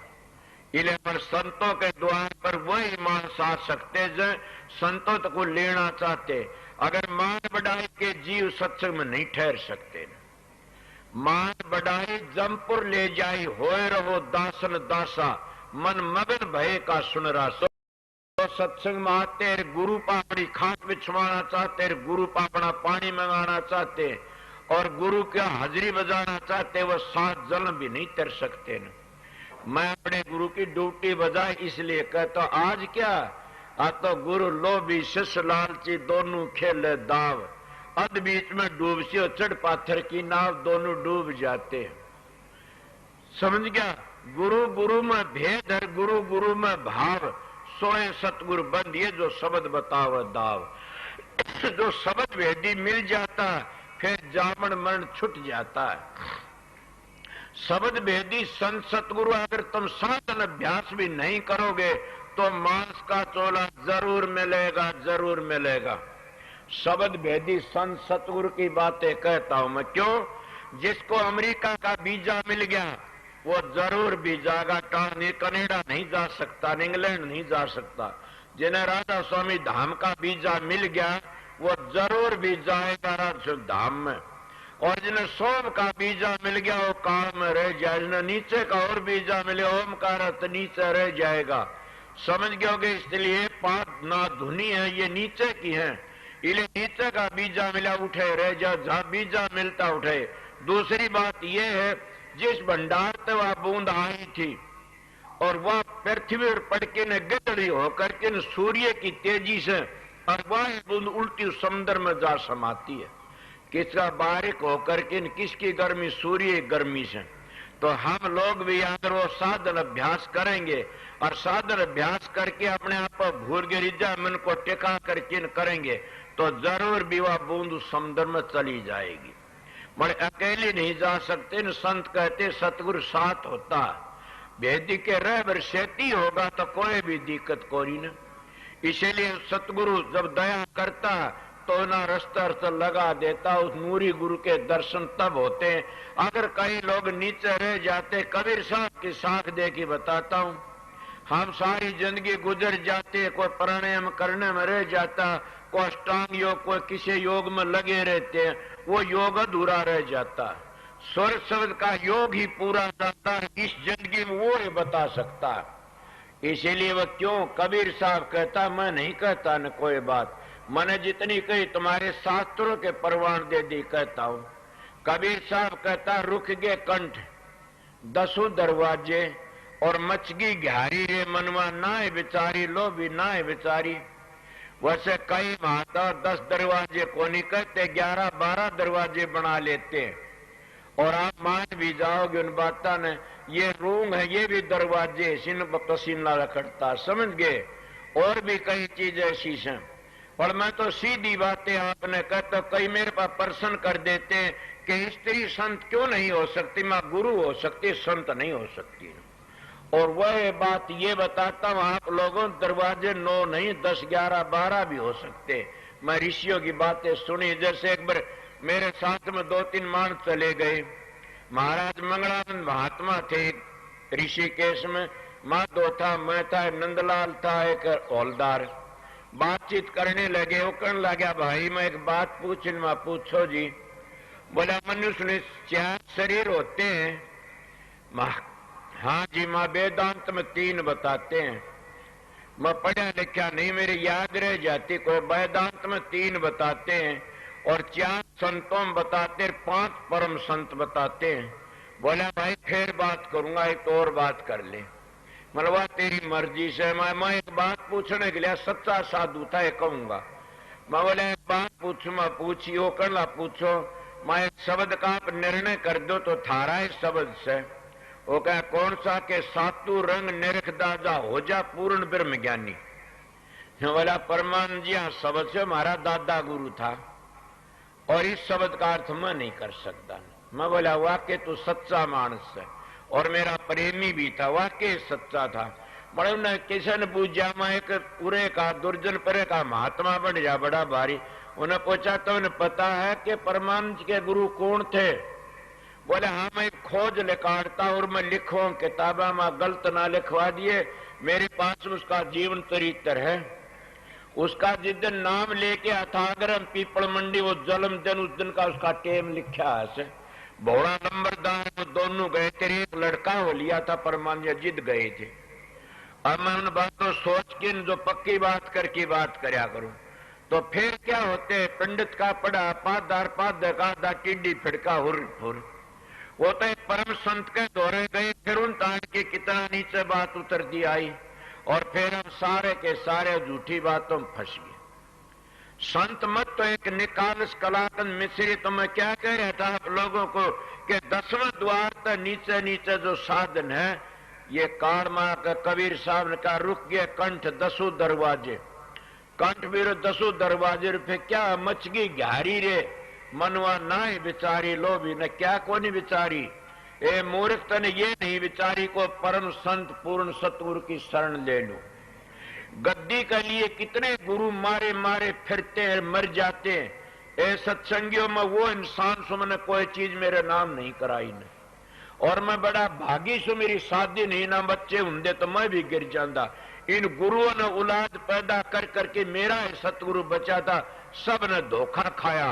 इसलिए पर संतों के द्वार पर वही मानस आ सकते जो संतों को लेना चाहते। अगर मान बढ़ाई के जीव सत्संग में नहीं ठहर सकते। मान बढ़ाई जमपुर ले जाई होए रहो दासन दासा, मन मगन भय का सुन रहा। तो सत्संग में आते गुरु पापड़ी खाट बिछवाना चाहते, गुरु पापड़ा पानी मंगाना चाहते और गुरु का हाजिरी बजाना चाहते, वो 7 जन्म भी नहीं तर सकते न। मैं अपने गुरु की ड्यूटी बजाई इसलिए कहता आज क्या आज तो गुरु लोभी शिष्य लालची दोनों खेले दाव, अध बीच में डूब सी और चढ़ पाथर की नाव, दोनों डूब जाते। समझ गया? गुरु गुरु में भेद है, गुरु गुरु में भाव, सोए सतगुरु बंदिए जो शब्द बताव दाव। जो शब्द भेदी मिल जाता फिर जामन मरण छुट जाता है। शब्द भेदी संत सतगुरु अगर तुम साधन अभ्यास भी नहीं करोगे तो मांस का चोला जरूर मिलेगा, जरूर मिलेगा। शब्द भेदी संत सतगुरु की बातें कहता हूं मैं। क्यों? जिसको अमेरिका का वीजा मिल गया वो जरूर भी जाएगा। कनाडा नहीं जा सकता, इंग्लैंड नहीं जा सकता। जिन्हें राधा स्वामी धाम का वीजा मिल गया वो जरूर भी जाएगा राधा धाम में। और जिन्हें सोम का वीजा मिल गया वो काल में रह जाए। जिन्हें नीचे का और वीजा मिले ओमकार तो नीचे रह जाएगा। समझ गए? इसलिए पाप ना धुनी है, ये नीचे की है। इसलिए नीचे का बीजा मिला उठे रह जा, जहां बीजा मिलता उठे। दूसरी बात यह है जिस भंडार से वह बूंद आई थी और वह पृथ्वी पर पड़ के न गदड़ी होकर के सूर्य की तेजी से और वह बूंद उल्टी समुद्र में जा समाती है। किसका बारिक होकर के किसकी गर्मी? सूर्य गर्मी से। तो हम लोग भी अगर वो साधन अभ्यास करेंगे और साधन अभ्यास करके अपने आप को भूल गिरिजा मन को टिका करके करेंगे तो जरूर भी वह बूंद समुद्र में चली जाएगी। बड़े अकेले नहीं जा सकते न। संत कहते सतगुरु साथ होता, भेदी के रहबर सेती होगा तो कोई भी दिक्कत कोई न। इसीलिए सतगुरु जब दया करता तो ना रास्ता लगा देता। उस नूरी गुरु के दर्शन तब होते हैं। अगर कई लोग नीचे रह जाते, कबीर साहब की साख देखी बताता हूं, हम सारी जिंदगी गुजर जाते, कोई प्राणायाम करने में रह जाता, कोई अष्टांग योग, कोई किसी योग में लगे रहते, वो योग अधूरा रह जाता। स्वर शब्द का योग ही पूरा जाता है, इस जिंदगी में वो ही बता सकता है। इसीलिए वह क्यों कबीर साहब कहता, मैं नहीं कहता न कोई बात, मैंने जितनी कही तुम्हारे शास्त्रों के परवान दे दी कहता हूं। कबीर साहब कहता रुक गए कंठ 10 दरवाजे और मचगी घारी रे मनवा नाय बिचारी लो भी नाय बिचारी। वैसे कई महाता 10 दरवाजे को नहीं कहते, 11-12 दरवाजे बना लेते हैं। और आप मान भी जाओगे उन बातों ने, ये रूंग है, ये भी दरवाजे, सिन पसीना रखड़ता। समझ गए? और भी कई चीजें ऐसी हैं। और मैं तो सीधी बातें आपने कहता, कई मेरे पास प्रश्न कर देते हैं कि स्त्री संत क्यों नहीं हो सकती? मां गुरु हो सकती, संत नहीं हो सकती। और वह बात ये बताता हूं आप लोगों, दरवाजे 9 नहीं 10, 11, 12 भी हो सकते। मैं ऋषियों की बातें सुनी। जैसे एक बार मेरे साथ में 2-3 मान चले गए। महाराज मंगलानंद महात्मा थे ऋषिकेश में, माधो था, मैं था, नंदलाल था, एक हौलदार। बातचीत करने लगे। वो कहने लगा, भाई मैं एक बात पूछूं? पूछो जी। बोला, मनुष्य में 4 शरीर होते हैं। हाँ जी, मां वेदांत में 3 बताते हैं। मैं पढ़ा लिखा नहीं, मेरे याद रह जाती। कोई वेदांत में 3 बताते हैं और 4 संतों में बताते हैं, 5 परम संत बताते हैं। बोला, भाई फिर बात करूंगा, एक और बात कर ले। मलवा तेरी मर्जी से। मैं एक बात पूछने के लिए सच्चा साधु था ये कहूंगा। मैं बोला एक बात पूछू? मैं पूछी। वो करना पूछो। मैं एक शब्द का आप निर्णय कर दो तो थारा है शब्द से। वो कह कौन सा? के सातु रंग निरख दादा हो जा पूर्ण ब्रह्म ज्ञानी। बोला परमानंद जी, हाँ शब्द से हमारा दादा गुरु था और इस शब्द का अर्थ मैं नहीं कर सकता। मैं बोला वाकई तू सच्चा मानस है और मेरा प्रेमी भी था, वाकई सच्चा था। बड़े ने किसी ने पूछा, मैं एक पूरे का दुर्जन परे का महात्मा बन जा बड़ा भारी। उन्हें पूछा तो उन्हें पता है कि परमानंद के गुरु कौन थे? बोले हाँ मैं खोज निकालता और मैं लिखूं किताबा में गलत ना लिखवा दिए, मेरे पास उसका जीवन चरित्र है। उसका जिस दिन नाम लेके अथागरम पीपल मंडी वो जन्मदिन उस दिन का उसका टेम लिखा है। भोड़ा नंबरदार वो दोनों गए थे, एक लड़का हो लिया था परमान्य जिद गए थे। अब मैं उन बातों सोच के जो पक्की बात करके बात करया करूं तो फिर क्या होते, पंडित का पड़ा पादार पाद का टिड्डी फिड़का हुर हुर। वो तो एक परम संत के दौरे गए, फिर उन तान की कितना नीचे बात उतरती आई और फिर हम सारे के सारे झूठी बातों में फंस गए। संत मत तो एक निकालस कलाकंद मिश्री, तो मैं क्या कह रहा था आप लोगों को कि 10वां द्वार तक नीचे नीचे जो साधन है, ये कारमा का कबीर साहब ने कहा रुक गए कंठ 10 दरवाजे, कंठ भी 10 दरवाजे रुपये क्या मचगी घारी रे मनवा ना ही बिचारी लो भी न क्या को नहीं बिचारी। ए मूर्ख तने ये नहीं बिचारी को परम संत पूर्ण सतगुरु की शरण ले लो। गद्दी के लिए कितने गुरु मारे मारे फिरते हैं, मर जाते हैं। ए सत्संगियों में वो इंसान सो मैंने कोई चीज मेरे नाम नहीं कराई ने, और मैं बड़ा भागी सो मेरी शादी नहीं ना बच्चे होंगे तो मैं भी गिर जाता। इन गुरुओं ने औलाद पैदा कर करके मेरा सतगुरु बचा था, सब ने धोखा खाया।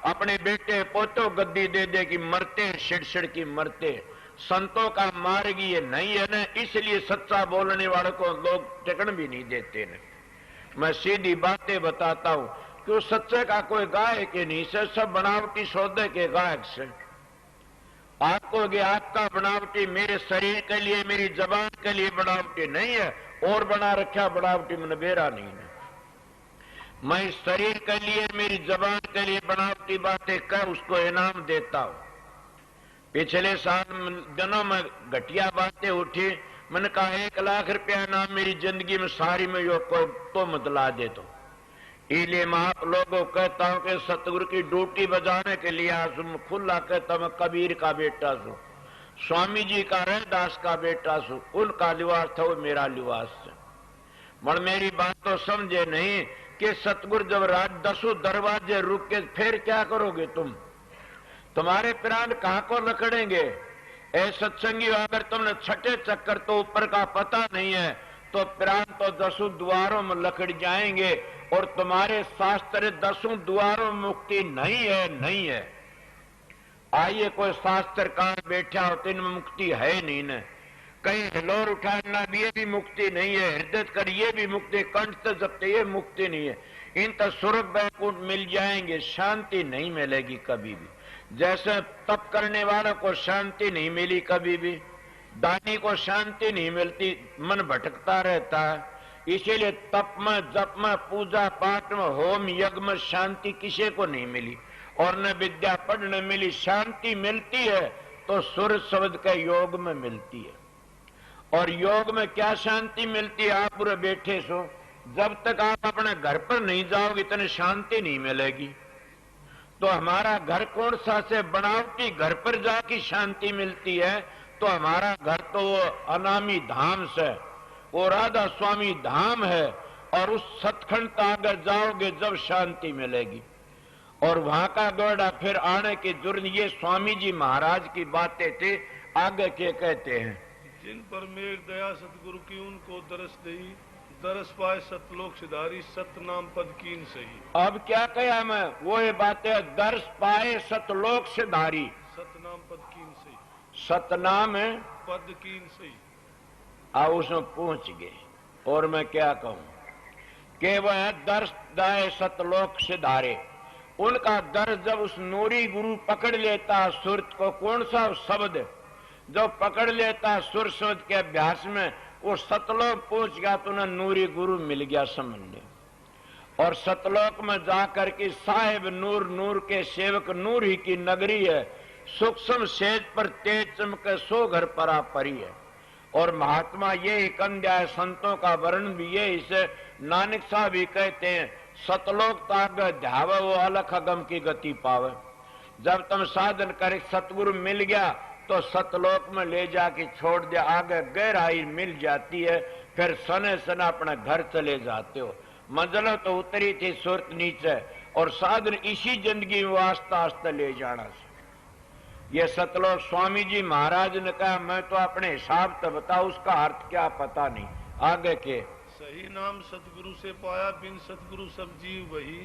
अपने बेटे पोतों गद्दी दे दे कि मरते छिड़ की मरते। संतों का मार्ग ये नहीं है ना, इसलिए सच्चा बोलने वालों को लोग टिकन भी नहीं देते न। मैं सीधी बातें बताता हूं कि सच्चे का कोई गायक ही नहीं से, सब बनावटी सौदे के गायक से। आपको कि आपका बनावटी मेरे शरीर के लिए मेरी जबान के लिए बनावटी नहीं है, और बना रखा बनावटी मैंने बेरा नहीं है। मैं शरीर के लिए मेरी जबान के लिए बनावटी बातें कर उसको इनाम देता हूं। पिछले साल दिनों में घटिया बातें उठी, मैंने कहा 1 लाख रुपया इनाम मेरी जिंदगी में सारी में यो को तो मतला दे दो। इसलिए मैं आप लोगों को कहता हूं कि सतगुरु की ड्यूटी बजाने के लिए आज खुला कहता मैं कबीर का बेटा हूं, स्वामी जी का रैदास का बेटा हूं, उनका लिवास था वो मेरा लिवास है। मन मेरी बात तो समझे नहीं कि सतगुरु जब रात 10 दरवाजे रुक के फिर क्या करोगे तुम, तुम्हारे प्राण कहां को लकड़ेंगे। ऐ सत्संगी अगर तुमने छठे चक्कर तो ऊपर का पता नहीं है तो प्राण तो 10 द्वारों में लकड़ जाएंगे, और तुम्हारे शास्त्र 10 द्वारों में मुक्ति नहीं है, नहीं है। आइए कोई शास्त्रकार बैठा हो तो इनमें मुक्ति है नहीं न, कहीं हिलोर उठाना ये भी मुक्ति नहीं है, हृदय कर ये भी मुक्ति, कंठ से जपते ये मुक्ति नहीं है। इन तो स्वर्ग बैकुंठ मिल जाएंगे, शांति नहीं मिलेगी कभी भी। जैसे तप करने वालों को शांति नहीं मिली कभी भी, दानी को शांति नहीं मिलती, मन भटकता रहता है। इसीलिए तप में, जप में, पूजा पाठ में, होम यज्ञ में शांति किसी को नहीं मिली, और न विद्या पढ़ने मिली। शांति मिलती है तो सूर्य शब्द के योग में मिलती है। और योग में क्या शांति मिलती है, आप पूरे बैठे सो, जब तक आप अपने घर पर नहीं जाओगे इतनी शांति नहीं मिलेगी। तो हमारा घर कौन सा से बनावटी घर पर जाके शांति मिलती है, तो हमारा घर तो वो अनामी धाम से, वो राधा स्वामी धाम है, और उस सतखंड अगर जाओगे जब शांति मिलेगी। और वहां का गौड़ा फिर आने की जरूरत, ये स्वामी जी महाराज की बातें थी, आगे के कहते हैं जिन पर मेघ दया सतगुरु की उनको दरस दई, दरस पाए सतलोक सिधारी, सतनाम पद कीन सही। अब क्या कहा मैं, वो ये बातें दर्श पाए सतलोक सिधारी, सतनाम पद कीन सही, सतनाम पद कीन सही। अब उसमें पहुंच गए, और मैं क्या कहूं कि वह दर्श दाए सतलोक सिधारे। उनका दर्श जब उस नूरी गुरु पकड़ लेता सुरत को, कौन सा शब्द जब पकड़ लेता सुर शब्द के अभ्यास में, वो सतलोक पहुंच गया तो उन्हें नूरी गुरु मिल गया समझ ले। और सतलोक में जाकर के साहिब नूर, नूर के सेवक, नूर ही की नगरी है, सूक्ष्म सेज पर तेज चमके सो घर परा परी है। और महात्मा ये ही कंध्या है, संतों का वर्णन भी ये, इसे नानक साहब भी कहते हैं, सतलोक ताग ध्याव वो अलख अगम की गति पावे। जब तुम साधन कर सतगुरु मिल गया तो सतलोक में ले जाके छोड़ दे, आगे गहराई मिल जाती है, फिर सने सना अपने घर चले जाते हो। मंजिल तो उतरी थी सुरत नीचे, और साधन इसी जिंदगी में आस्ता आस्ता ले जाना। ये सतलोक स्वामी जी महाराज ने कहा मैं तो अपने हिसाब से बताऊं, उसका अर्थ क्या पता नहीं। आगे के सही नाम सतगुरु से पाया, बिन सतगुरु सब जीव वही,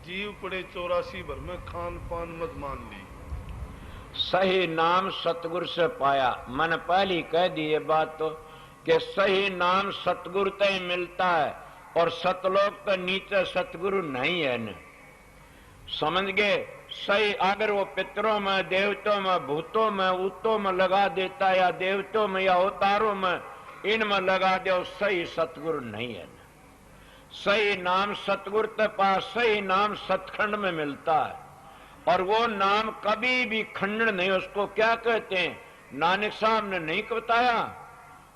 जीव पड़े 84 भर में, खान पान मद मान ली। सही नाम सतगुरु से पाया, मन पहली कह दी ये बात तो कि सही नाम सतगुरु से ही मिलता है, और सतलोक तो नीचे सतगुरु नहीं है न, समझ गए। सही अगर वो पितरों में, देवतों में, भूतों में, उत्तों में लगा देता है, या देवतों में या अवतारों में इनमें लगा दो, सही सतगुरु नहीं है न। सही नाम सतगुरु के पास, सही नाम सतखंड में मिलता है, और वो नाम कभी भी खंडन नहीं। उसको क्या कहते हैं, नानक साहब ने नहीं बताया,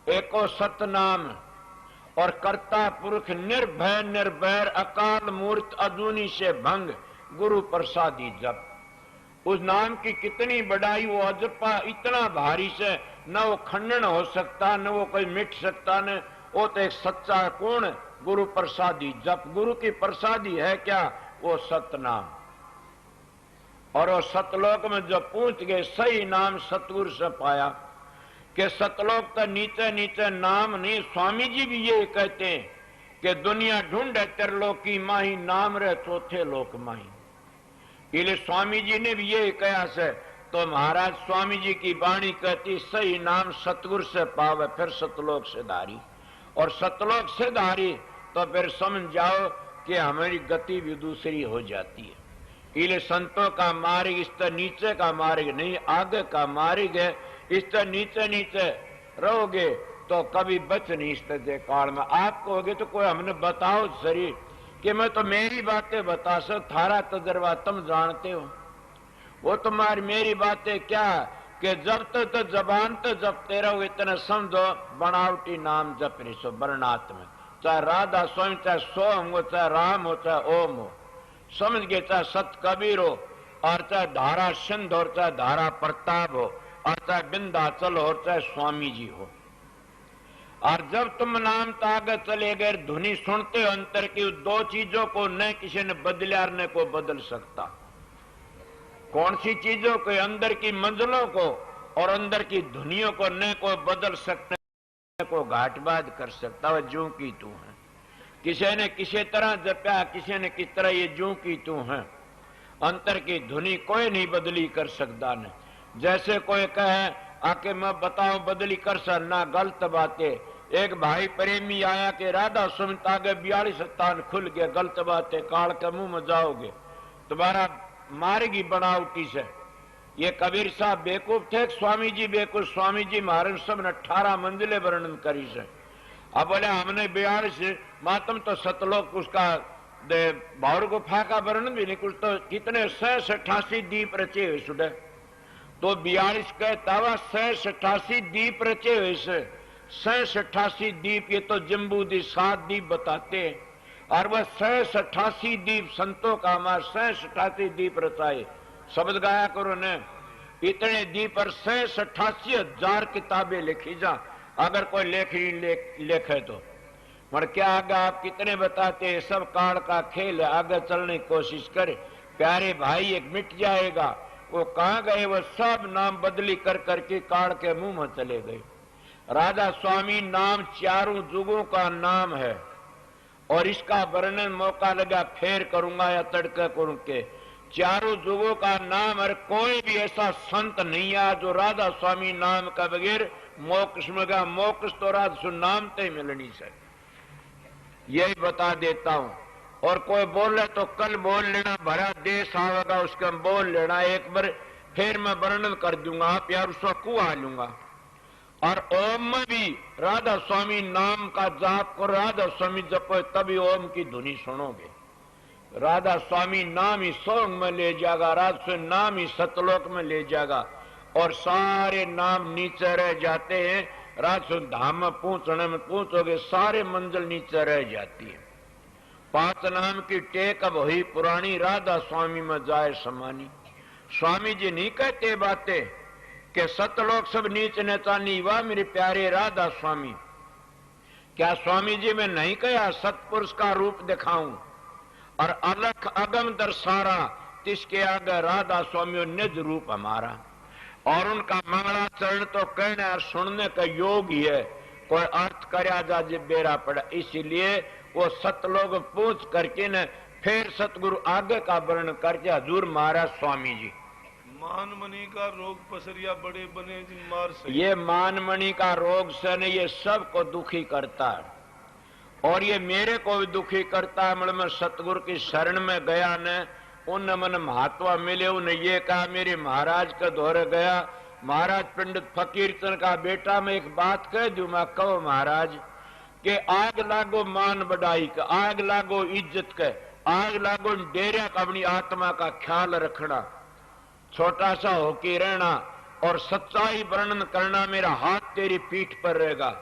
एको सतनाम और कर्ता पुरुष निर्भय निर्भैर अकाल मूर्त अजूनी से भंग गुरु प्रसादी जप। उस नाम की कितनी बढ़ाई, वो अजपा इतना भारी से न वो खंडन हो सकता, न वो कोई मिट सकता, न वो तो एक सच्चा कौन गुरु प्रसादी जप। गुरु की प्रसादी है क्या, वो सतनाम। और वो सतलोक में जो पूछ गए सही नाम सतगुरु से पाया, कि सतलोक तो नीचे नीचे नाम नहीं। स्वामी जी भी ये कहते हैं कि दुनिया ढूंढे त्रिलोकी माही, नाम रे चौथे लोक माही। इसलिए स्वामी जी ने भी ये कहा से, तो महाराज स्वामी जी की वाणी कहती सही नाम सतगुरु से पावे, फिर सतलोक से धारी। और सतलोक से धारी तो फिर समझ जाओ कि हमारी गति भी दूसरी हो जाती है। इसलिए संतों का मार्ग इस तरह नीचे का मार्ग नहीं, आगे का मार्ग है। इस तरह नीचे नीचे रहोगे तो कभी बच नहीं इस तरह काल में। आप कहोगे तो कोई हमने बताओ शरीर कि मैं तो मेरी बातें बता सक, थारा तजर्बा तुम जानते हो। वो तुम्हारी मेरी बातें क्या कि जब तक तो जबान तो जपते रहो, इतना समझो बनावटी नाम जप रही सो वर्णात्मक, चाहे राधा स्वयं, चाहे सोम हो, चाहे राम हो, चाहे ओम हो, समझ गए। चाहे सत कबीर हो, और चाहे धारा सिंध हो, चाहे धारा प्रताप हो, और चाहे बिंदाचल हो, चाहे स्वामी जी हो। और जब तुम नाम तागे चले गए, धुनी सुनते हो अंतर की, दो चीजों को न किसी ने बदलिया न को बदल सकता। कौन सी चीजों को, अंदर की मंजिलों को और अंदर की धुनियों को न को बदल सकते, न को घाटबाज कर सकता। वह जू की तू है। किसी ने किसी तरह जपया, किसी ने किस तरह, ये जू की तू है। अंतर की धुनी कोई नहीं बदली कर सकता न। जैसे कोई कहे आके मैं बताऊं बदली कर सकना, गलत बातें। एक भाई प्रेमी आया कि राधा सुमित आगे 42 स्थान खुल गया, गलत बातें, काल के मुंह में जाओगे, तुम्हारा मारेगी बनावटी से। ये कबीर साहब बेवकूफ थे, स्वामी जी बेवकूफ। स्वामी जी महाराज सब ने 18 मंजिलें वर्णन करी से। अब बोले हमने 42 मातम तो सतलोक उसका भावर गुफा का वर्णन भी नहीं, कुछ तो कितने 688 दीप रचे हुए सुडे, तो 42 कहता हुआ 688 दीप रचे हुए से। 688 दीप, ये तो जम्बूदी 7 दीप बताते हैं, और वह 688 दीप संतों का हमार 688 दीप रचाए। शब्द गाया करो ने, इतने दीप पर 688,000 किताबें लिखी जा, अगर कोई लेखे तो। पर क्या आगे आप कितने बताते हैं, सब काल का खेल है, आगे चलने की कोशिश करे। प्यारे भाई एक मिट जाएगा, वो कहां गए, वो सब नाम बदली कर करके काल के मुंह में चले गए। राधा स्वामी नाम चारों जुगों का नाम है, और इसका वर्णन मौका लगा फेर करूंगा या तड़के करूं के। चारों जुगों का नाम, और कोई भी ऐसा संत नहीं है जो राधा स्वामी नाम का बगैर मोक्ष में गया। मोक्ष तो राधा नाम ते मिलनी से, यही बता देता हूं। और कोई बोले तो कल बोल लेना, भरा देश आवेगा उसका बोल लेना, एक बार फिर मैं वर्णन कर दूंगा, आप यार उसको कुआ लूंगा। और ओम में भी राधा स्वामी नाम का जाप करो, राधा स्वामी जपो, तभी ओम की धुनी सुनोगे। राधा स्वामी नाम ही सोंग में ले जाएगा, राधा स्वामी नाम ही सतलोक में ले जाएगा, और सारे नाम नीचे रह जाते हैं। राधा स्वामी धाम में पहुंचने में पहुंचोगे, सारे मंजिल नीचे रह जाती है। 5 नाम की टेक अब हुई पुरानी, राधा स्वामी में जाए समानी। स्वामी जी नहीं कहते बातें कि सतलोक सब नीच नेतानी, वाह मेरे प्यारे राधा स्वामी। क्या स्वामी जी में नहीं कहा सतपुरुष का रूप दिखाऊं और अलख अगम दर्शारा, तिसके आगे राधा स्वामी निज रूप हमारा। और उनका मंगलाचरण तो कहने और सुनने का योग ही है, कोई अर्थ करया जा जब बेरा पड़ा। इसीलिए वो सतलोग पूछ करके न फिर सतगुरु आगे का वर्णन करके हजूर महाराज स्वामी जी मानमणि का रोग पसरिया बड़े बने जिन मार से। ये मानमणि का रोग से न ये सबको दुखी करता है और ये मेरे को भी दुखी करता है। मतलब मैं सतगुरु की शरण में गया न, उन मन महात्मा मिले, उन्हें ये कहा मेरे महाराज के दौरे गया, महाराज पंडित फकीर चंद का बेटा मैं एक बात कह दूं, मैं कहो महाराज के आग लागो मान बढ़ाई का, आग लागो इज्जत के, आग लागो डेरा का, अपनी आत्मा का ख्याल रखना, छोटा सा होके रहना और सच्चाई वर्णन करना, मेरा हाथ तेरी पीठ पर रहेगा।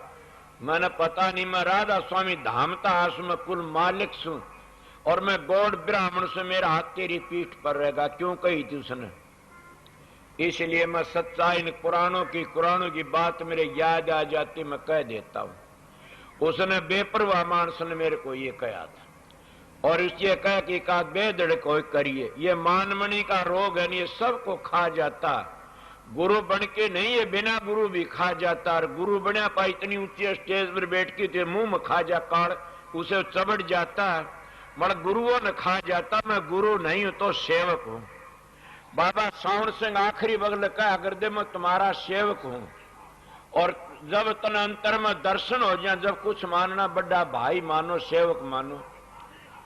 मैंने पता नहीं, मैं राधा स्वामी धामता आस में कुल मालिक सू और मैं गौड़ ब्राह्मण से, मेरा हाथ तेरी पीठ पर रहेगा। क्यों कही थी उसने? इसलिए मैं सच्चाई कुरानों की बात मेरे याद आ जाती, मैं कह देता हूं। उसने बेपरवाह मानस ने मेरे को ये कहा था और इसलिए कह कि का बेदड़ कोई करिए। ये मानमणि का रोग है, ये सबको खा जाता, गुरु बन के नहीं, ये बिना गुरु भी खा जाता। और गुरु बना पा इतनी ऊंची स्टेज पर बैठ के थे, मुंह में खा जा काड़, उसे चबड़ जाता, मगर गुरुओं ने खा जाता। मैं गुरु नहीं हूं तो सेवक हूं। बाबा सावण सिंह आखिरी बगल कहा करदे मैं तुम्हारा सेवक हूं, और जब तन अंतर में दर्शन हो जाए, जब कुछ मानना बड़ा भाई मानो, सेवक मानो।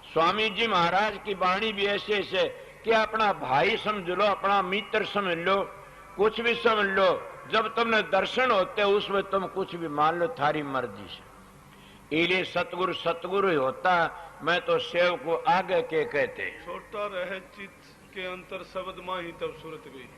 स्वामी जी महाराज की वाणी भी ऐसे ऐसे कि अपना भाई समझ लो, अपना मित्र समझ लो, कुछ भी समझ लो, जब तुमने दर्शन होते उसमें तुम कुछ भी मान लो, थारी मर्जी से। इसलिए सतगुरु सतगुरु ही होता, मैं तो सेवक को आगे के कहते। छोटा रहे चित्त के अंतर शब्द माही तब सूरत गई।